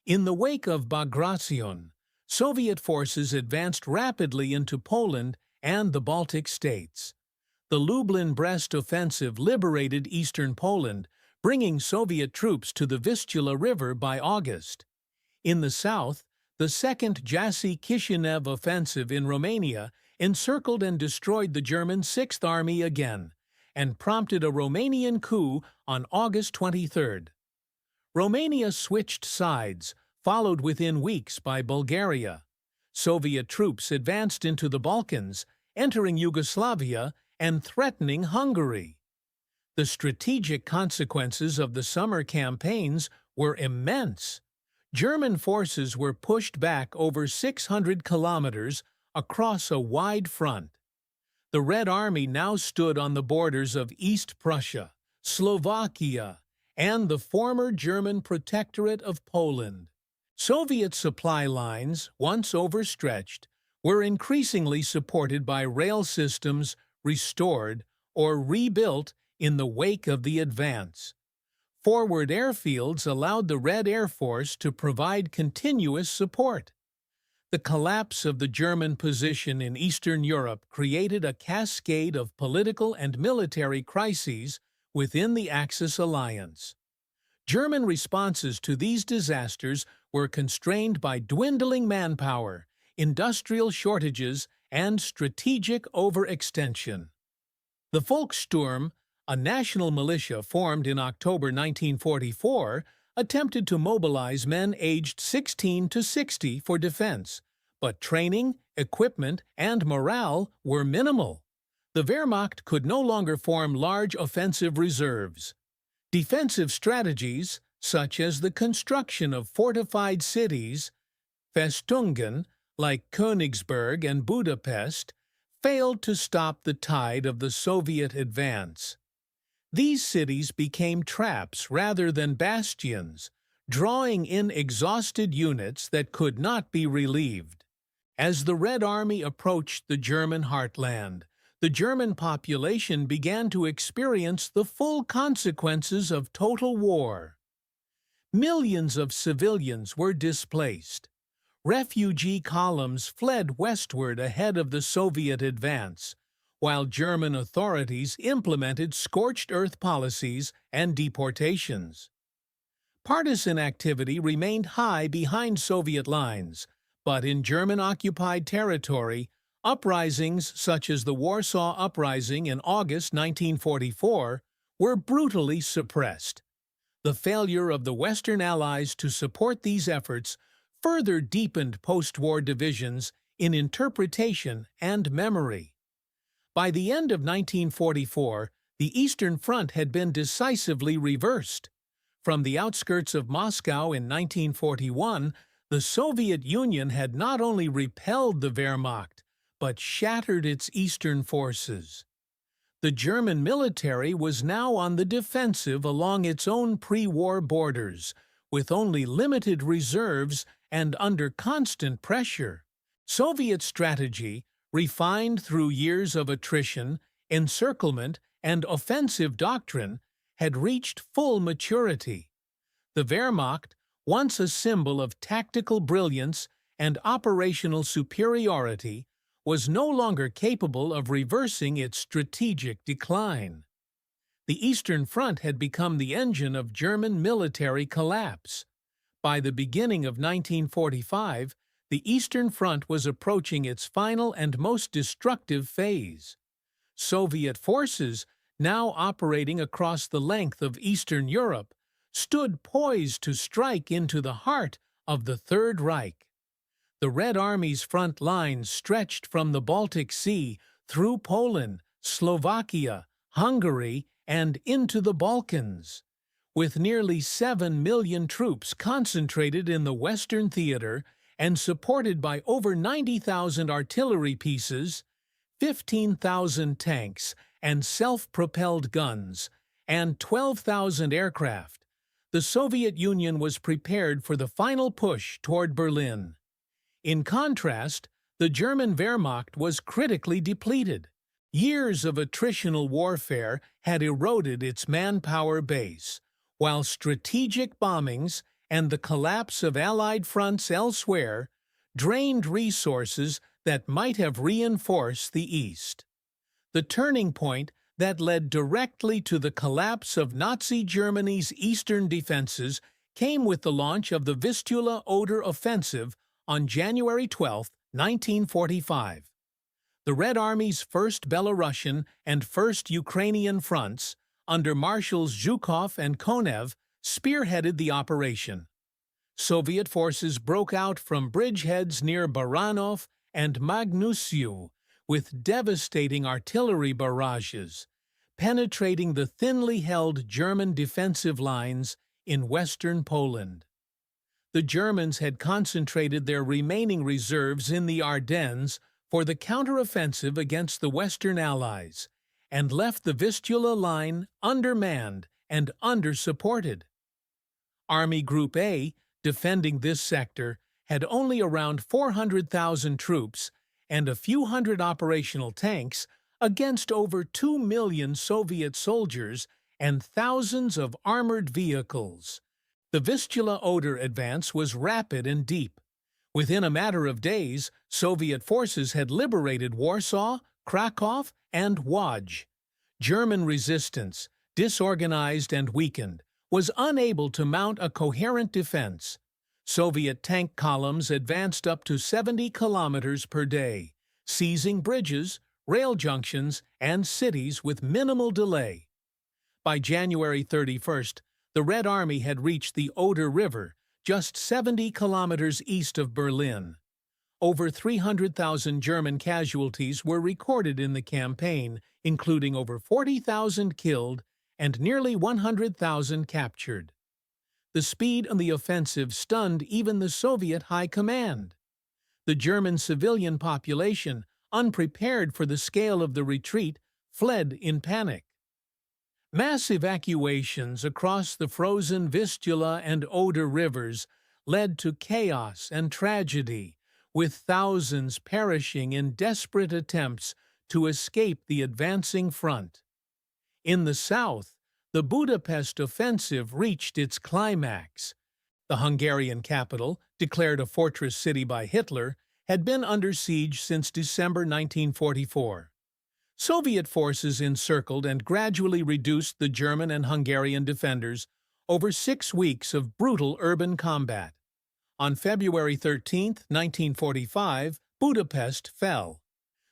In the wake of Bagration, Soviet forces advanced rapidly into Poland and the Baltic states. The Lublin-Brest offensive liberated eastern Poland, bringing Soviet troops to the Vistula River by August. In the south, the Second Jassy-Kishinev offensive in Romania encircled and destroyed the German Sixth Army again, and prompted a Romanian coup on August 23. Romania switched sides, followed within weeks by Bulgaria. Soviet troops advanced into the Balkans, entering Yugoslavia and threatening Hungary. The strategic consequences of the summer campaigns were immense. German forces were pushed back over 600 kilometers across a wide front. The Red Army now stood on the borders of East Prussia, Slovakia, and the former German Protectorate of Poland. Soviet supply lines, once overstretched, were increasingly supported by rail systems restored or rebuilt in the wake of the advance. Forward airfields allowed the Red Air Force to provide continuous support. The collapse of the German position in Eastern Europe created a cascade of political and military crises within the Axis alliance. German responses to these disasters were constrained by dwindling manpower, industrial shortages, and strategic overextension. The Volkssturm, a national militia formed in October 1944, attempted to mobilize men aged 16 to 60 for defense, but training, equipment, and morale were minimal. The Wehrmacht could no longer form large offensive reserves. Defensive strategies, such as the construction of fortified cities, Festungen, like Königsberg and Budapest, failed to stop the tide of the Soviet advance. These cities became traps rather than bastions, drawing in exhausted units that could not be relieved. As the Red Army approached the German heartland, the German population began to experience the full consequences of total war. Millions of civilians were displaced. Refugee columns fled westward ahead of the Soviet advance, while German authorities implemented scorched earth policies and deportations. Partisan activity remained high behind Soviet lines, but in German-occupied territory, uprisings such as the Warsaw Uprising in August 1944 were brutally suppressed. The failure of the Western Allies to support these efforts further deepened post-war divisions in interpretation and memory. By the end of 1944, the Eastern Front had been decisively reversed. From the outskirts of Moscow in 1941, the Soviet Union had not only repelled the Wehrmacht, but shattered its eastern forces. The German military was now on the defensive along its own pre-war borders, with only limited reserves and under constant pressure. Soviet strategy, refined through years of attrition, encirclement, and offensive doctrine, had reached full maturity. The Wehrmacht, once a symbol of tactical brilliance and operational superiority, was no longer capable of reversing its strategic decline. The Eastern Front had become the engine of German military collapse. By the beginning of 1945, the Eastern Front was approaching its final and most destructive phase. Soviet forces, now operating across the length of Eastern Europe, stood poised to strike into the heart of the Third Reich. The Red Army's front lines stretched from the Baltic Sea through Poland, Slovakia, Hungary, and into the Balkans. With nearly 7 million troops concentrated in the Western Theater and supported by over 90,000 artillery pieces, 15,000 tanks and self-propelled guns, and 12,000 aircraft, the Soviet Union was prepared for the final push toward Berlin. In contrast, the German Wehrmacht was critically depleted. Years of attritional warfare had eroded its manpower base, while strategic bombings and the collapse of Allied fronts elsewhere drained resources that might have reinforced the East. The turning point that led directly to the collapse of Nazi Germany's eastern defenses came with the launch of the Vistula-Oder offensive on January 12, 1945. The Red Army's 1st Belarusian and 1st Ukrainian fronts, under Marshals Zhukov and Konev, spearheaded the operation. Soviet forces broke out from bridgeheads near Baranov and Magnusiu with devastating artillery barrages, penetrating the thinly held German defensive lines in western Poland. The Germans had concentrated their remaining reserves in the Ardennes for the counteroffensive against the Western Allies, and left the Vistula line undermanned and undersupported. Army Group A, defending this sector, had only around 400,000 troops and a few hundred operational tanks against over 2 million Soviet soldiers and thousands of armored vehicles. The Vistula-Oder advance was rapid and deep. Within a matter of days, Soviet forces had liberated Warsaw, Krakow, and Łódź. German resistance, disorganized and weakened, was unable to mount a coherent defense. Soviet tank columns advanced up to 70 kilometers per day, seizing bridges, rail junctions, and cities with minimal delay. By January 31st, the Red Army had reached the Oder River, just 70 kilometers east of Berlin. Over 300,000 German casualties were recorded in the campaign, including over 40,000 killed and nearly 100,000 captured. The speed of the offensive stunned even the Soviet high command. The German civilian population, unprepared for the scale of the retreat, fled in panic. Mass evacuations across the frozen Vistula and Oder rivers led to chaos and tragedy, with thousands perishing in desperate attempts to escape the advancing front. In the south, the Budapest offensive reached its climax. The Hungarian capital, declared a fortress city by Hitler, had been under siege since December 1944. Soviet forces encircled and gradually reduced the German and Hungarian defenders over 6 weeks of brutal urban combat. On February 13, 1945, Budapest fell.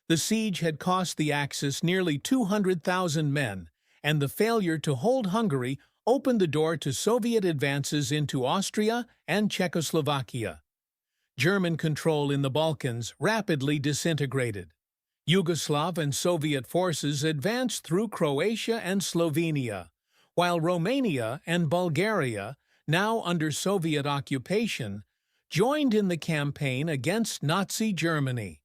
The siege had cost the Axis nearly 200,000 men, and the failure to hold Hungary opened the door to Soviet advances into Austria and Czechoslovakia. German control in the Balkans rapidly disintegrated. Yugoslav and Soviet forces advanced through Croatia and Slovenia, while Romania and Bulgaria, now under Soviet occupation, joined in the campaign against Nazi Germany.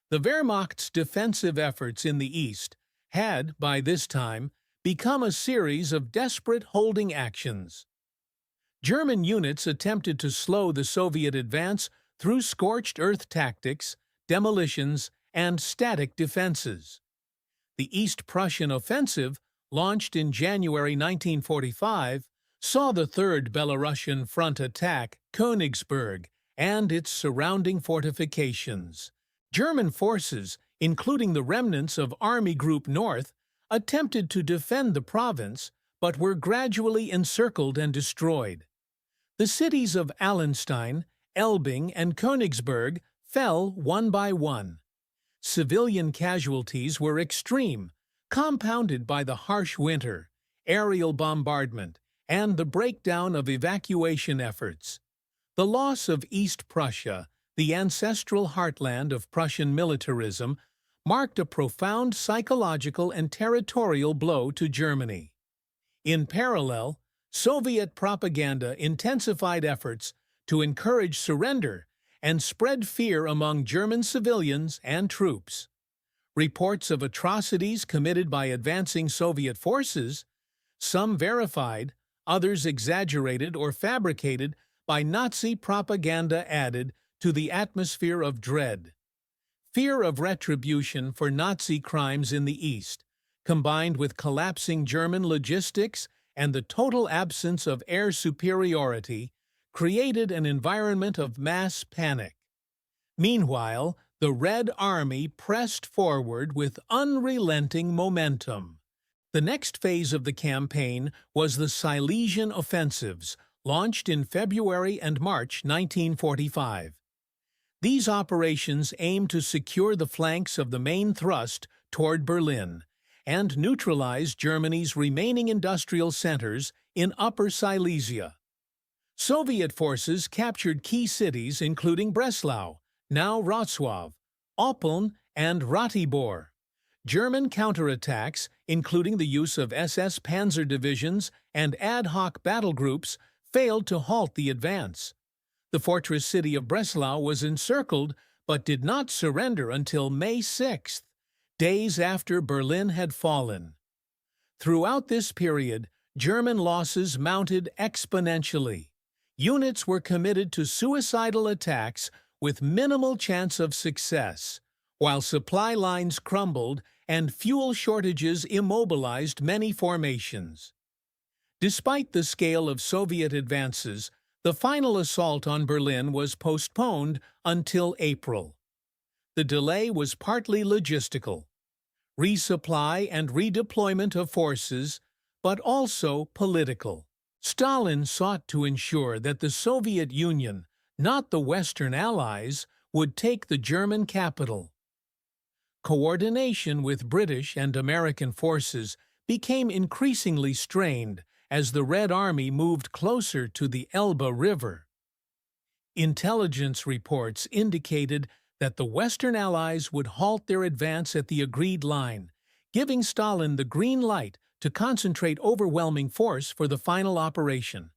The Wehrmacht's defensive efforts in the east had, by this time, become a series of desperate holding actions. German units attempted to slow the Soviet advance through scorched earth tactics, demolitions, and static defenses. The East Prussian offensive, launched in January 1945, saw the Third Belarusian Front attack Königsberg and its surrounding fortifications. German forces, including the remnants of Army Group North, attempted to defend the province, but were gradually encircled and destroyed. The cities of Allenstein Elbing, and Königsberg fell one by one. Civilian casualties were extreme, compounded by the harsh winter, aerial bombardment, and the breakdown of evacuation efforts. The loss of East Prussia, the ancestral heartland of Prussian militarism, marked a profound psychological and territorial blow to Germany. In parallel, Soviet propaganda intensified efforts to encourage surrender and spread fear among German civilians and troops. Reports of atrocities committed by advancing Soviet forces, some verified, others exaggerated or fabricated by Nazi propaganda, added to the atmosphere of dread. Fear of retribution for Nazi crimes in the East, combined with collapsing German logistics and the total absence of air superiority, created an environment of mass panic. Meanwhile, the Red Army pressed forward with unrelenting momentum. The next phase of the campaign was the Silesian offensives, launched in February and March 1945. These operations aimed to secure the flanks of the main thrust toward Berlin and neutralize Germany's remaining industrial centers in Upper Silesia. Soviet forces captured key cities including Breslau, now Wrocław, Oppeln, and Ratibor. German counterattacks, including the use of SS panzer divisions and ad hoc battle groups, failed to halt the advance. The fortress city of Breslau was encircled but did not surrender until May 6, days after Berlin had fallen. Throughout this period, German losses mounted exponentially. Units were committed to suicidal attacks with minimal chance of success, while supply lines crumbled and fuel shortages immobilized many formations. Despite the scale of Soviet advances, the final assault on Berlin was postponed until April. The delay was partly logistical, resupply and redeployment of forces, but also political. Stalin sought to ensure that the Soviet Union, not the Western Allies, would take the German capital. Coordination with British and American forces became increasingly strained as the Red Army moved closer to the Elbe River. Intelligence reports indicated that the Western Allies would halt their advance at the agreed line, giving Stalin the green light to concentrate overwhelming force for the final operation.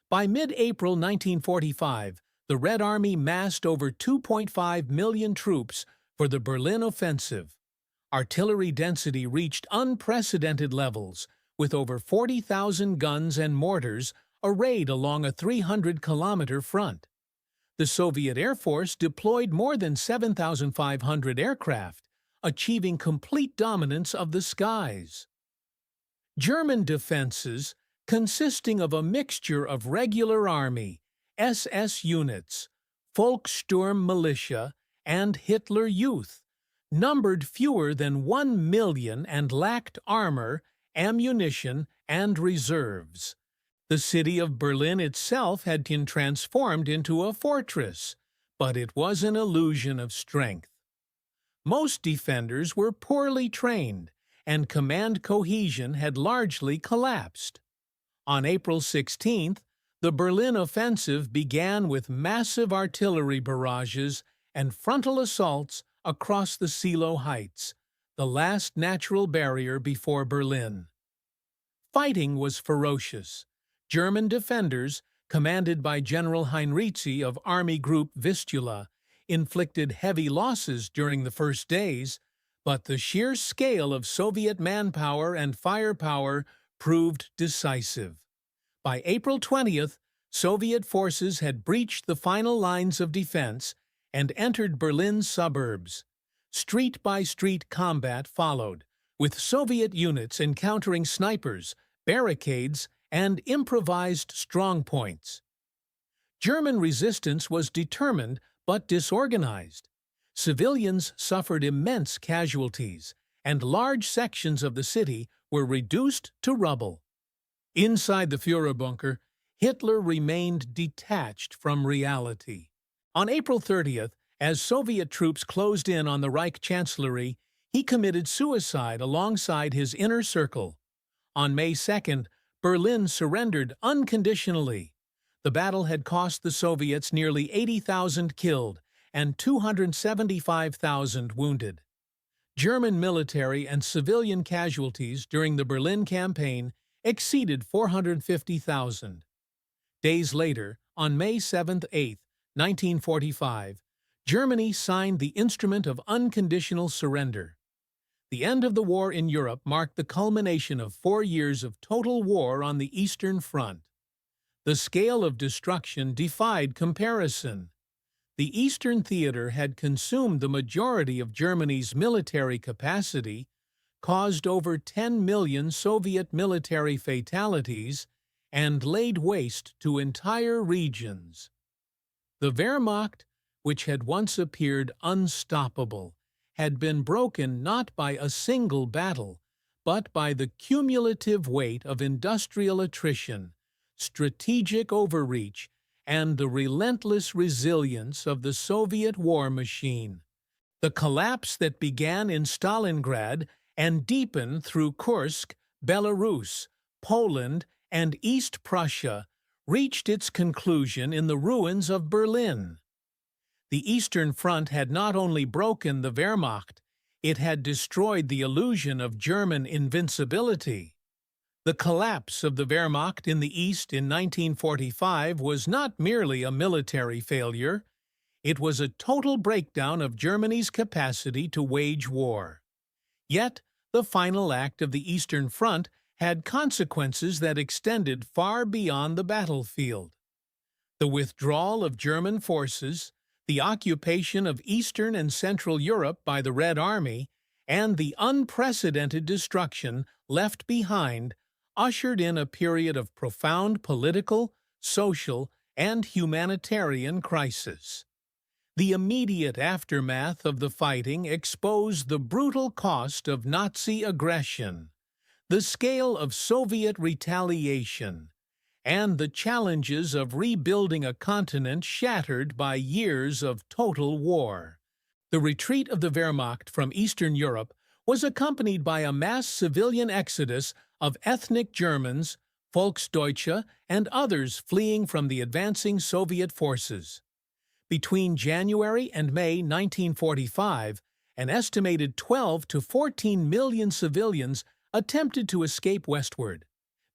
By mid-April 1945, the Red Army massed over 2.5 million troops for the Berlin offensive. Artillery density reached unprecedented levels, with over 40,000 guns and mortars arrayed along a 300-kilometer front. The Soviet Air Force deployed more than 7,500 aircraft, achieving complete dominance of the skies. German defenses, consisting of a mixture of regular army, SS units, Volkssturm militia, and Hitler Youth, numbered fewer than 1 million and lacked armor, ammunition, and reserves. The city of Berlin itself had been transformed into a fortress, but it was an illusion of strength. Most defenders were poorly trained, and command cohesion had largely collapsed. On April 16th, the Berlin offensive began with massive artillery barrages and frontal assaults across the Seelow Heights, the last natural barrier before Berlin. Fighting was ferocious. German defenders, commanded by General Heinrizi of Army Group Vistula, inflicted heavy losses during the first days, but the sheer scale of Soviet manpower and firepower proved decisive. By April 20th, Soviet forces had breached the final lines of defense and entered Berlin's suburbs. Street-by-street combat followed, with Soviet units encountering snipers, barricades, and improvised strongpoints. German resistance was determined but disorganized. Civilians suffered immense casualties, and large sections of the city were reduced to rubble. Inside the Führer bunker, Hitler remained detached from reality. On April 30th, as Soviet troops closed in on the Reich Chancellery, he committed suicide alongside his inner circle. On May 2nd, Berlin surrendered unconditionally. The battle had cost the Soviets nearly 80,000 killed and 275,000 wounded. German military and civilian casualties during the Berlin campaign exceeded 450,000. Days later, on May 7-8, 1945, Germany signed the Instrument of Unconditional Surrender. The end of the war in Europe marked the culmination of 4 years of total war on the Eastern Front. The scale of destruction defied comparison. The Eastern Theater had consumed the majority of Germany's military capacity, caused over 10 million Soviet military fatalities, and laid waste to entire regions. The Wehrmacht, which had once appeared unstoppable, had been broken not by a single battle, but by the cumulative weight of industrial attrition, strategic overreach, and the relentless resilience of the Soviet war machine. The collapse that began in Stalingrad and deepened through Kursk, Belarus, Poland, and East Prussia reached its conclusion in the ruins of Berlin. The Eastern Front had not only broken the Wehrmacht, it had destroyed the illusion of German invincibility. The collapse of the Wehrmacht in the East in 1945 was not merely a military failure, it was a total breakdown of Germany's capacity to wage war. Yet, the final act of the Eastern Front had consequences that extended far beyond the battlefield. The withdrawal of German forces, the occupation of Eastern and Central Europe by the Red Army, and the unprecedented destruction left behind ushered in a period of profound political, social, and humanitarian crisis. The immediate aftermath of the fighting exposed the brutal cost of Nazi aggression, the scale of Soviet retaliation, and the challenges of rebuilding a continent shattered by years of total war. The retreat of the Wehrmacht from Eastern Europe was accompanied by a mass civilian exodus of ethnic Germans, Volksdeutsche, and others fleeing from the advancing Soviet forces. Between January and May 1945, an estimated 12 to 14 million civilians attempted to escape westward.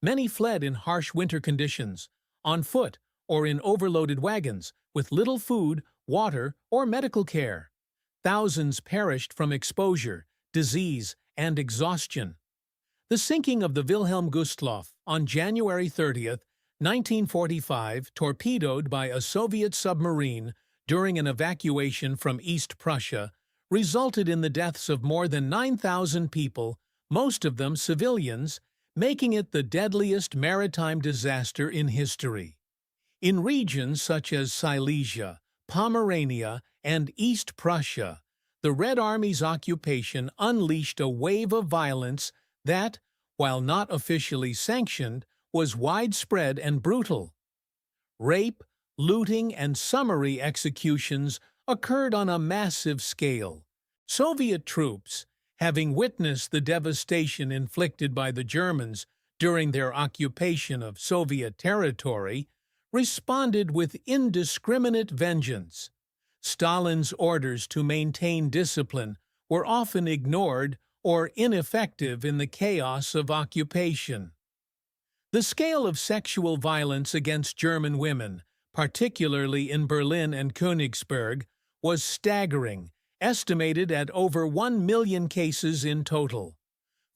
Many fled in harsh winter conditions, on foot or in overloaded wagons, with little food, water, or medical care. Thousands perished from exposure, disease, and exhaustion. The sinking of the Wilhelm Gustloff on January 30, 1945, torpedoed by a Soviet submarine during an evacuation from East Prussia, resulted in the deaths of more than 9,000 people, most of them civilians, making it the deadliest maritime disaster in history. In regions such as Silesia, Pomerania, and East Prussia, the Red Army's occupation unleashed a wave of violence that, while not officially sanctioned, was widespread and brutal. Rape, looting, and summary executions occurred on a massive scale. Soviet troops, having witnessed the devastation inflicted by the Germans during their occupation of Soviet territory, responded with indiscriminate vengeance. Stalin's orders to maintain discipline were often ignored or ineffective in the chaos of occupation. The scale of sexual violence against German women, particularly in Berlin and Königsberg, was staggering, estimated at over 1 million cases in total.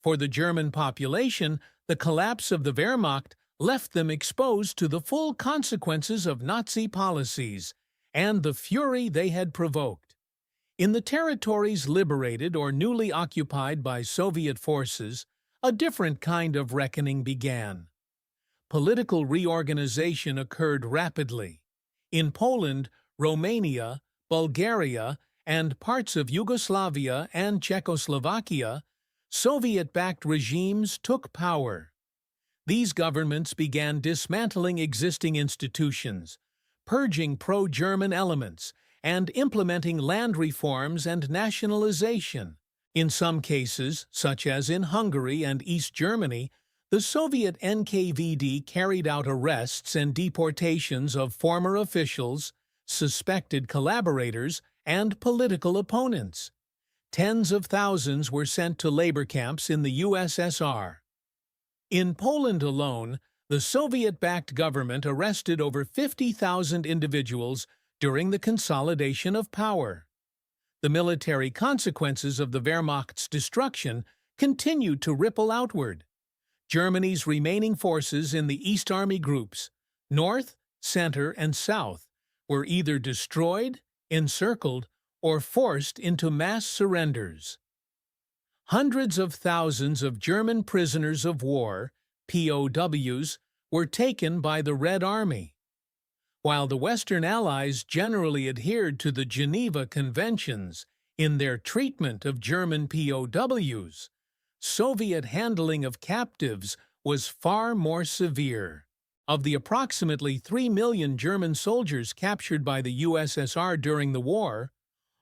For the German population, the collapse of the Wehrmacht left them exposed to the full consequences of Nazi policies and the fury they had provoked. In the territories liberated or newly occupied by Soviet forces, a different kind of reckoning began. Political reorganization occurred rapidly. In Poland, Romania, Bulgaria, and parts of Yugoslavia and Czechoslovakia, Soviet-backed regimes took power. These governments began dismantling existing institutions, purging pro-German elements, and implementing land reforms and nationalization. In some cases, such as in Hungary and East Germany, the Soviet NKVD carried out arrests and deportations of former officials, suspected collaborators, and political opponents. Tens of thousands were sent to labor camps in the USSR. In Poland alone, the Soviet-backed government arrested over 50,000 individuals during the consolidation of power. The military consequences of the Wehrmacht's destruction continued to ripple outward. Germany's remaining forces in the East Army groups, North, Center, and South, were either destroyed, encircled, or forced into mass surrenders. Hundreds of thousands of German prisoners of war, POWs, were taken by the Red Army. While the Western Allies generally adhered to the Geneva Conventions in their treatment of German POWs, Soviet handling of captives was far more severe. Of the approximately 3 million German soldiers captured by the USSR during the war,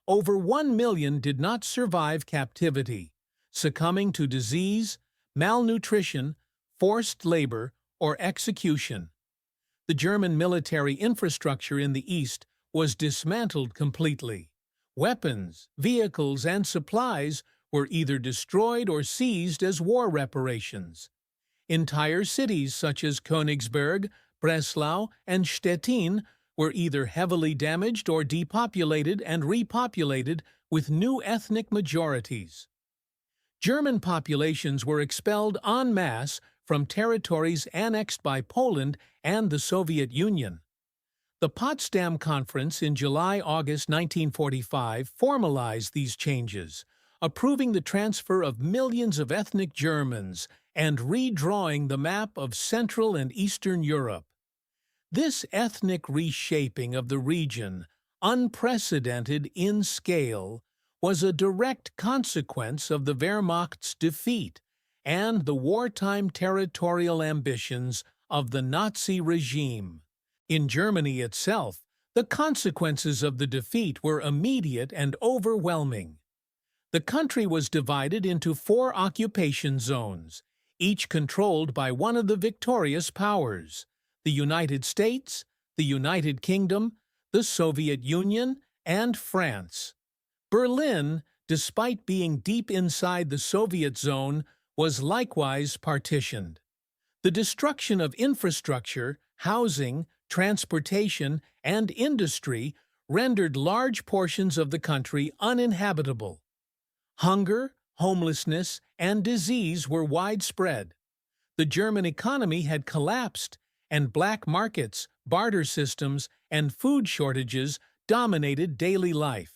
over 1 million did not survive captivity, succumbing to disease, malnutrition, forced labor, or execution. The German military infrastructure in the East was dismantled completely. Weapons, vehicles, and supplies were either destroyed or seized as war reparations. Entire cities such as Königsberg, Breslau, and Stettin were either heavily damaged or depopulated and repopulated with new ethnic majorities. German populations were expelled en masse from territories annexed by Poland and the Soviet Union. The Potsdam Conference in July-August 1945 formalized these changes, approving the transfer of millions of ethnic Germans and redrawing the map of Central and Eastern Europe. This ethnic reshaping of the region, unprecedented in scale, was a direct consequence of the Wehrmacht's defeat and the wartime territorial ambitions of the Nazi regime. In Germany itself, the consequences of the defeat were immediate and overwhelming. The country was divided into 4 occupation zones, each controlled by one of the victorious powers: the United States, the United Kingdom, the Soviet Union, and France. Berlin, despite being deep inside the Soviet zone, was likewise partitioned. The destruction of infrastructure, housing, transportation, and industry rendered large portions of the country uninhabitable. Hunger, homelessness, and disease were widespread. The German economy had collapsed, and black markets, barter systems, and food shortages dominated daily life.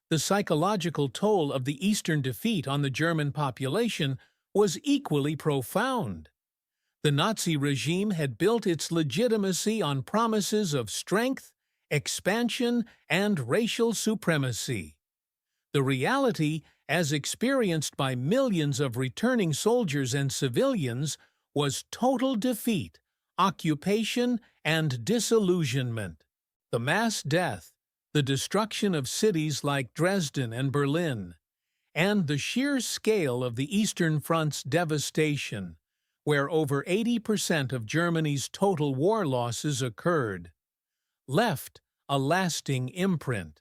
The psychological toll of the Eastern defeat on the German population was equally profound. The Nazi regime had built its legitimacy on promises of strength, expansion, and racial supremacy. The reality, as experienced by millions of returning soldiers and civilians, was total defeat, occupation, and disillusionment. The mass death, the destruction of cities like Dresden and Berlin, and the sheer scale of the Eastern Front's devastation, where over 80% of Germany's total war losses occurred, left a lasting imprint.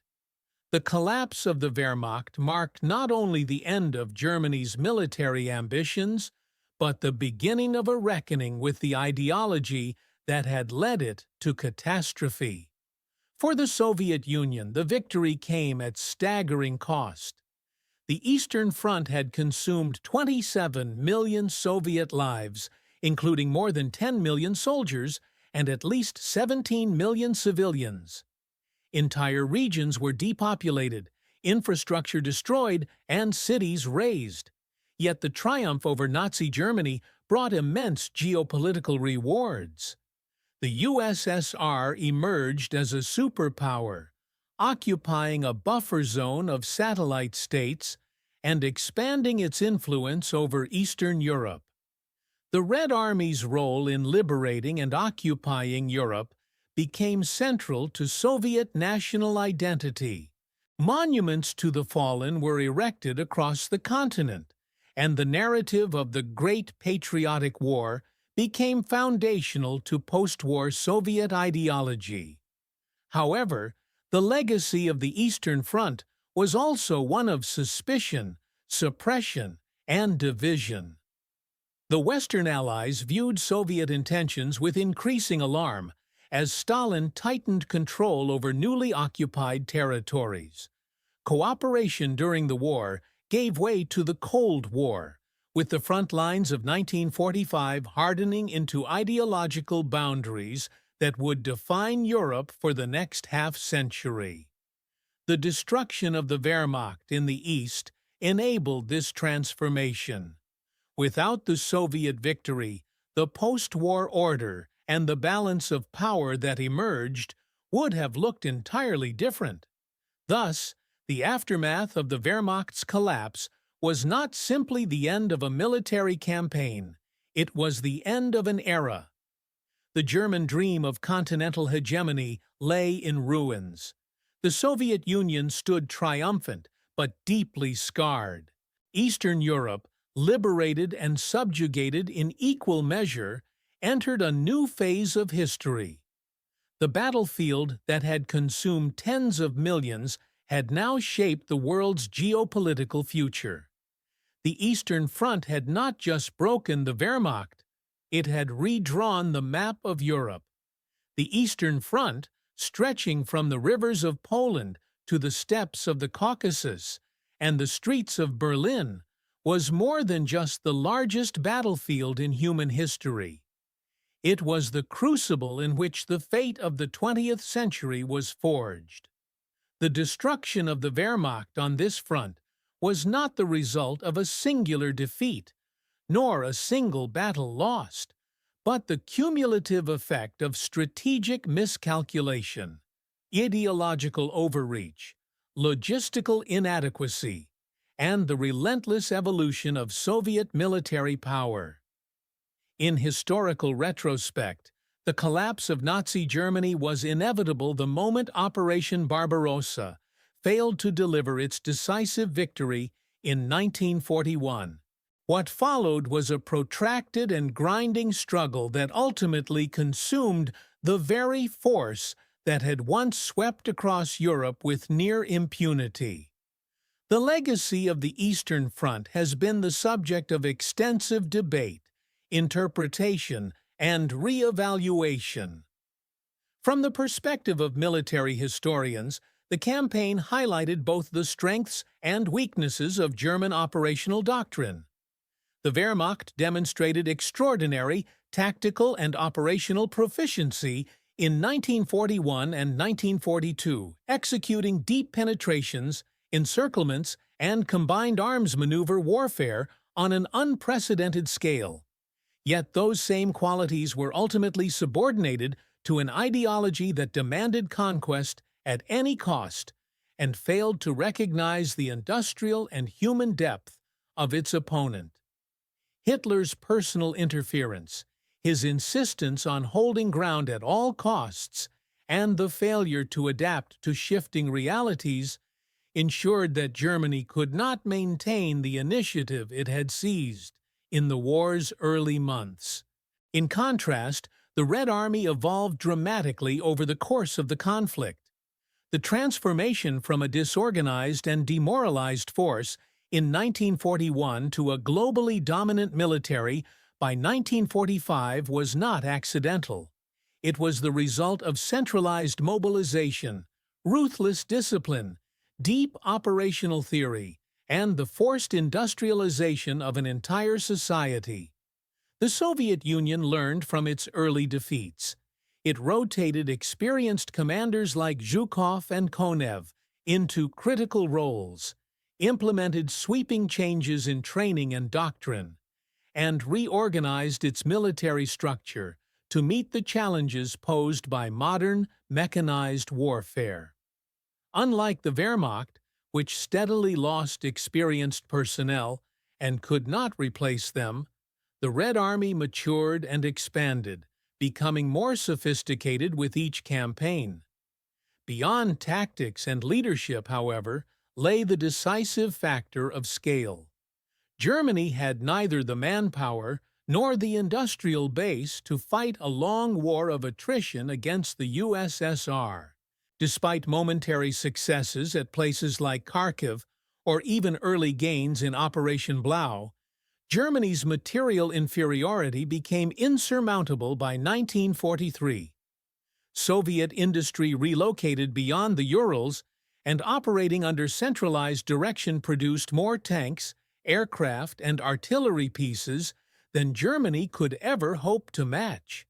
The collapse of the Wehrmacht marked not only the end of Germany's military ambitions, but the beginning of a reckoning with the ideology that had led it to catastrophe. For the Soviet Union, the victory came at staggering cost. The Eastern Front had consumed 27 million Soviet lives, including more than 10 million soldiers and at least 17 million civilians. Entire regions were depopulated, infrastructure destroyed, and cities razed. Yet the triumph over Nazi Germany brought immense geopolitical rewards. The USSR emerged as a superpower, occupying a buffer zone of satellite states and expanding its influence over Eastern Europe. The Red Army's role in liberating and occupying Europe became central to Soviet national identity. Monuments to the fallen were erected across the continent, and the narrative of the Great Patriotic War became foundational to post-war Soviet ideology. However, the legacy of the Eastern Front was also one of suspicion, suppression, and division. The Western Allies viewed Soviet intentions with increasing alarm as Stalin tightened control over newly occupied territories. Cooperation during the war gave way to the Cold War, with the front lines of 1945 hardening into ideological boundaries that would define Europe for the next half-century. The destruction of the Wehrmacht in the East enabled this transformation. Without the Soviet victory, the post-war order and the balance of power that emerged would have looked entirely different. Thus, the aftermath of the Wehrmacht's collapse was not simply the end of a military campaign, it was the end of an era. The German dream of continental hegemony lay in ruins. The Soviet Union stood triumphant, but deeply scarred. Eastern Europe, liberated and subjugated in equal measure, entered a new phase of history. The battlefield that had consumed tens of millions had now shaped the world's geopolitical future. The Eastern Front had not just broken the Wehrmacht, it had redrawn the map of Europe. The Eastern Front, stretching from the rivers of Poland to the steppes of the Caucasus and the streets of Berlin, was more than just the largest battlefield in human history. It was the crucible in which the fate of the 20th century was forged. The destruction of the Wehrmacht on this front was not the result of a singular defeat, nor a single battle lost, but the cumulative effect of strategic miscalculation, ideological overreach, logistical inadequacy, and the relentless evolution of Soviet military power. In historical retrospect, the collapse of Nazi Germany was inevitable the moment Operation Barbarossa failed to deliver its decisive victory in 1941. What followed was a protracted and grinding struggle that ultimately consumed the very force that had once swept across Europe with near impunity. The legacy of the Eastern Front has been the subject of extensive debate, interpretation, and re-evaluation. From the perspective of military historians, the campaign highlighted both the strengths and weaknesses of German operational doctrine. The Wehrmacht demonstrated extraordinary tactical and operational proficiency in 1941 and 1942, executing deep penetrations, encirclements, and combined arms maneuver warfare on an unprecedented scale. Yet those same qualities were ultimately subordinated to an ideology that demanded conquest at any cost and failed to recognize the industrial and human depth of its opponent. Hitler's personal interference, his insistence on holding ground at all costs, and the failure to adapt to shifting realities ensured that Germany could not maintain the initiative it had seized in the war's early months. In contrast, the Red Army evolved dramatically over the course of the conflict. The transformation from a disorganized and demoralized force in 1941 to a globally dominant military by 1945 was not accidental. It was the result of centralized mobilization, ruthless discipline, deep operational theory, and the forced industrialization of an entire society. The Soviet Union learned from its early defeats. It rotated experienced commanders like Zhukov and Konev into critical roles, implemented sweeping changes in training and doctrine, and reorganized its military structure to meet the challenges posed by modern, mechanized warfare. Unlike the Wehrmacht, which steadily lost experienced personnel and could not replace them, The Red Army matured and expanded, becoming more sophisticated with each campaign. Beyond tactics and leadership, however, lay the decisive factor of scale. Germany had neither the manpower nor the industrial base to fight a long war of attrition against the USSR. Despite momentary successes at places like Kharkiv or even early gains in Operation Blau, Germany's material inferiority became insurmountable by 1943. Soviet industry relocated beyond the Urals and operating under centralized direction produced more tanks, aircraft, and artillery pieces than Germany could ever hope to match.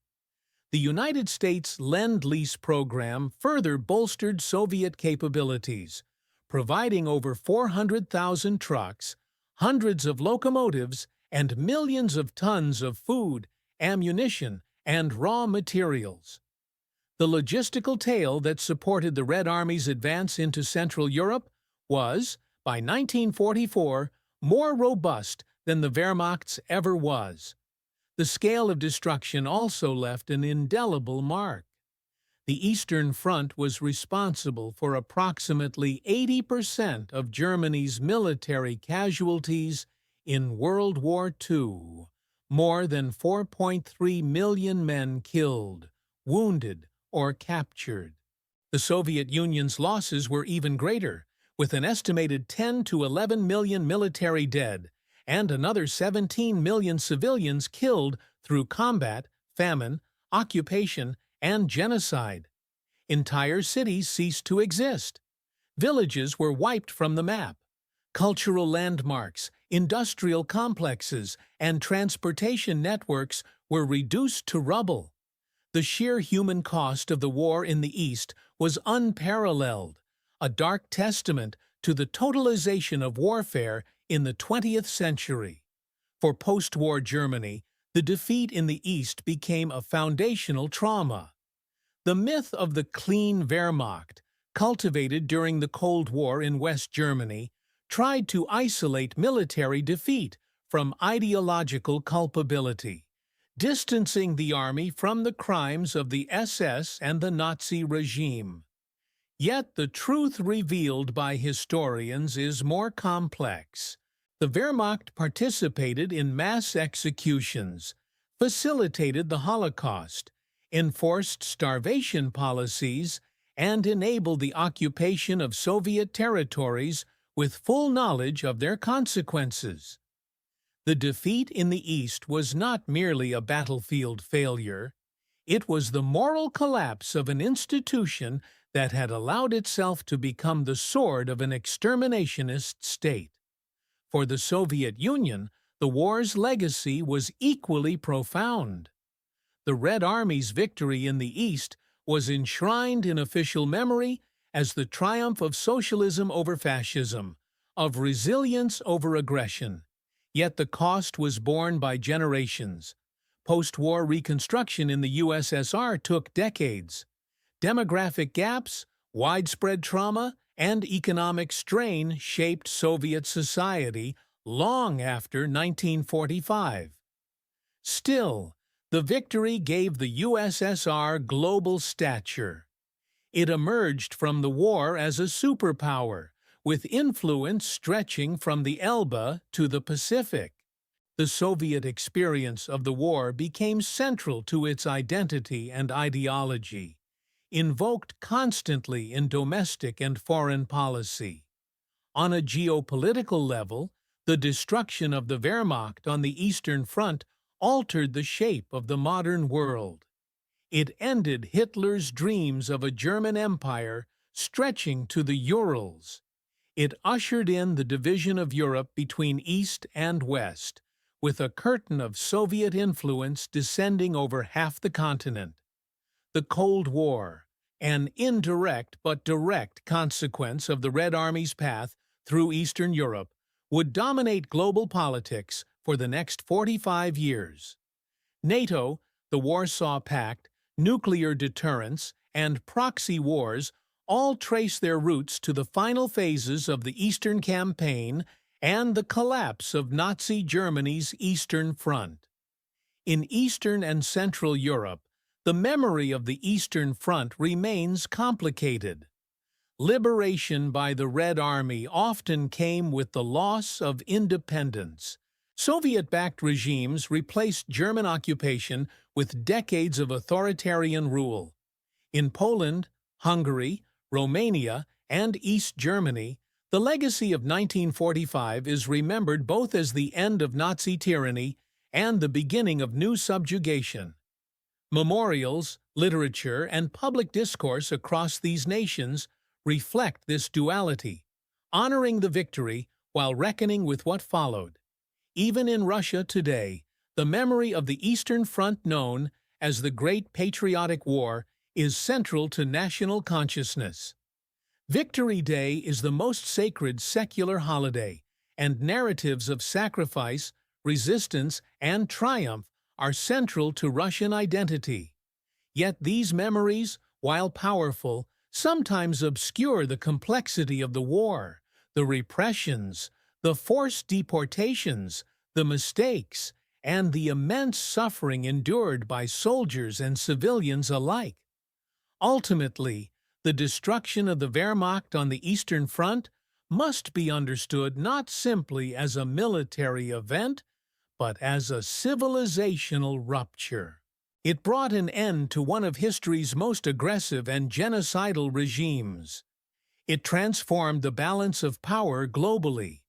The United States Lend-Lease program further bolstered Soviet capabilities, providing over 400,000 trucks, hundreds of locomotives, and millions of tons of food, ammunition, and raw materials. The logistical tail that supported the Red Army's advance into Central Europe was, by 1944, more robust than the Wehrmacht's ever was. The scale of destruction also left an indelible mark. The Eastern Front was responsible for approximately 80% of Germany's military casualties in World War II, more than 4.3 million men killed, wounded, or captured. The Soviet Union's losses were even greater, with an estimated 10 to 11 million military dead and another 17 million civilians killed through combat, famine, occupation, and genocide. Entire cities ceased to exist. Villages were wiped from the map. Cultural landmarks, industrial complexes, and transportation networks were reduced to rubble. The sheer human cost of the war in the East was unparalleled, a dark testament to the totalization of warfare in the 20th century. For post-war Germany, the defeat in the East became a foundational trauma. The myth of the clean Wehrmacht, cultivated during the Cold War in West Germany, tried to isolate military defeat from ideological culpability, distancing the army from the crimes of the SS and the Nazi regime. Yet the truth revealed by historians is more complex. The Wehrmacht participated in mass executions, facilitated the Holocaust, enforced starvation policies, and enabled the occupation of Soviet territories with full knowledge of their consequences. The defeat in the East was not merely a battlefield failure. It was the moral collapse of an institution that had allowed itself to become the sword of an exterminationist state. For the Soviet Union, the war's legacy was equally profound. The Red Army's victory in the East was enshrined in official memory as the triumph of socialism over fascism, of resilience over aggression. Yet the cost was borne by generations. Post-war reconstruction in the USSR took decades. Demographic gaps, widespread trauma, and economic strain shaped Soviet society long after 1945. Still, the victory gave the USSR global stature. It emerged from the war as a superpower, with influence stretching from the Elbe to the Pacific. The Soviet experience of the war became central to its identity and ideology, invoked constantly in domestic and foreign policy. On a geopolitical level, the destruction of the Wehrmacht on the Eastern Front altered the shape of the modern world. It ended Hitler's dreams of a German empire stretching to the Urals. It ushered in the division of Europe between East and West, with a curtain of Soviet influence descending over half the continent. The Cold War, an indirect but direct consequence of the Red Army's path through Eastern Europe, would dominate global politics for the next 45 years. NATO, the Warsaw Pact, nuclear deterrence, and proxy wars all trace their roots to the final phases of the Eastern Campaign and the collapse of Nazi Germany's Eastern Front. In Eastern and Central Europe, the memory of the Eastern Front remains complicated. Liberation by the Red Army often came with the loss of independence. Soviet-backed regimes replaced German occupation with decades of authoritarian rule. In Poland, Hungary, Romania, and East Germany, the legacy of 1945 is remembered both as the end of Nazi tyranny and the beginning of new subjugation. Memorials, literature, and public discourse across these nations reflect this duality, honoring the victory while reckoning with what followed. Even in Russia today, the memory of the Eastern Front, known as the Great Patriotic War, is central to national consciousness. Victory Day is the most sacred secular holiday, and narratives of sacrifice, resistance, and triumph are central to Russian identity. Yet these memories, while powerful, sometimes obscure the complexity of the war, the repressions, the forced deportations, the mistakes, and the immense suffering endured by soldiers and civilians alike. Ultimately, the destruction of the Wehrmacht on the Eastern Front must be understood not simply as a military event, but as a civilizational rupture. It brought an end to one of history's most aggressive and genocidal regimes. It transformed the balance of power globally.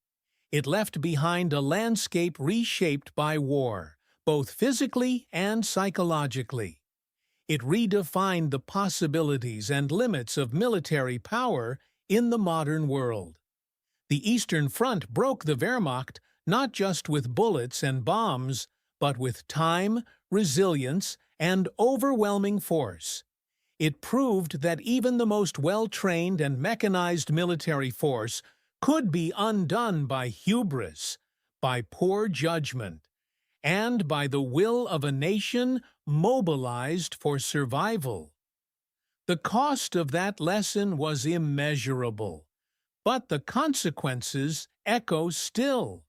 It left behind a landscape reshaped by war, both physically and psychologically. It redefined the possibilities and limits of military power in the modern world. The Eastern Front broke the Wehrmacht not just with bullets and bombs, but with time, resilience, and overwhelming force. It proved that even the most well-trained and mechanized military force could be undone by hubris, by poor judgment, and by the will of a nation mobilized for survival. The cost of that lesson was immeasurable, but the consequences echo still.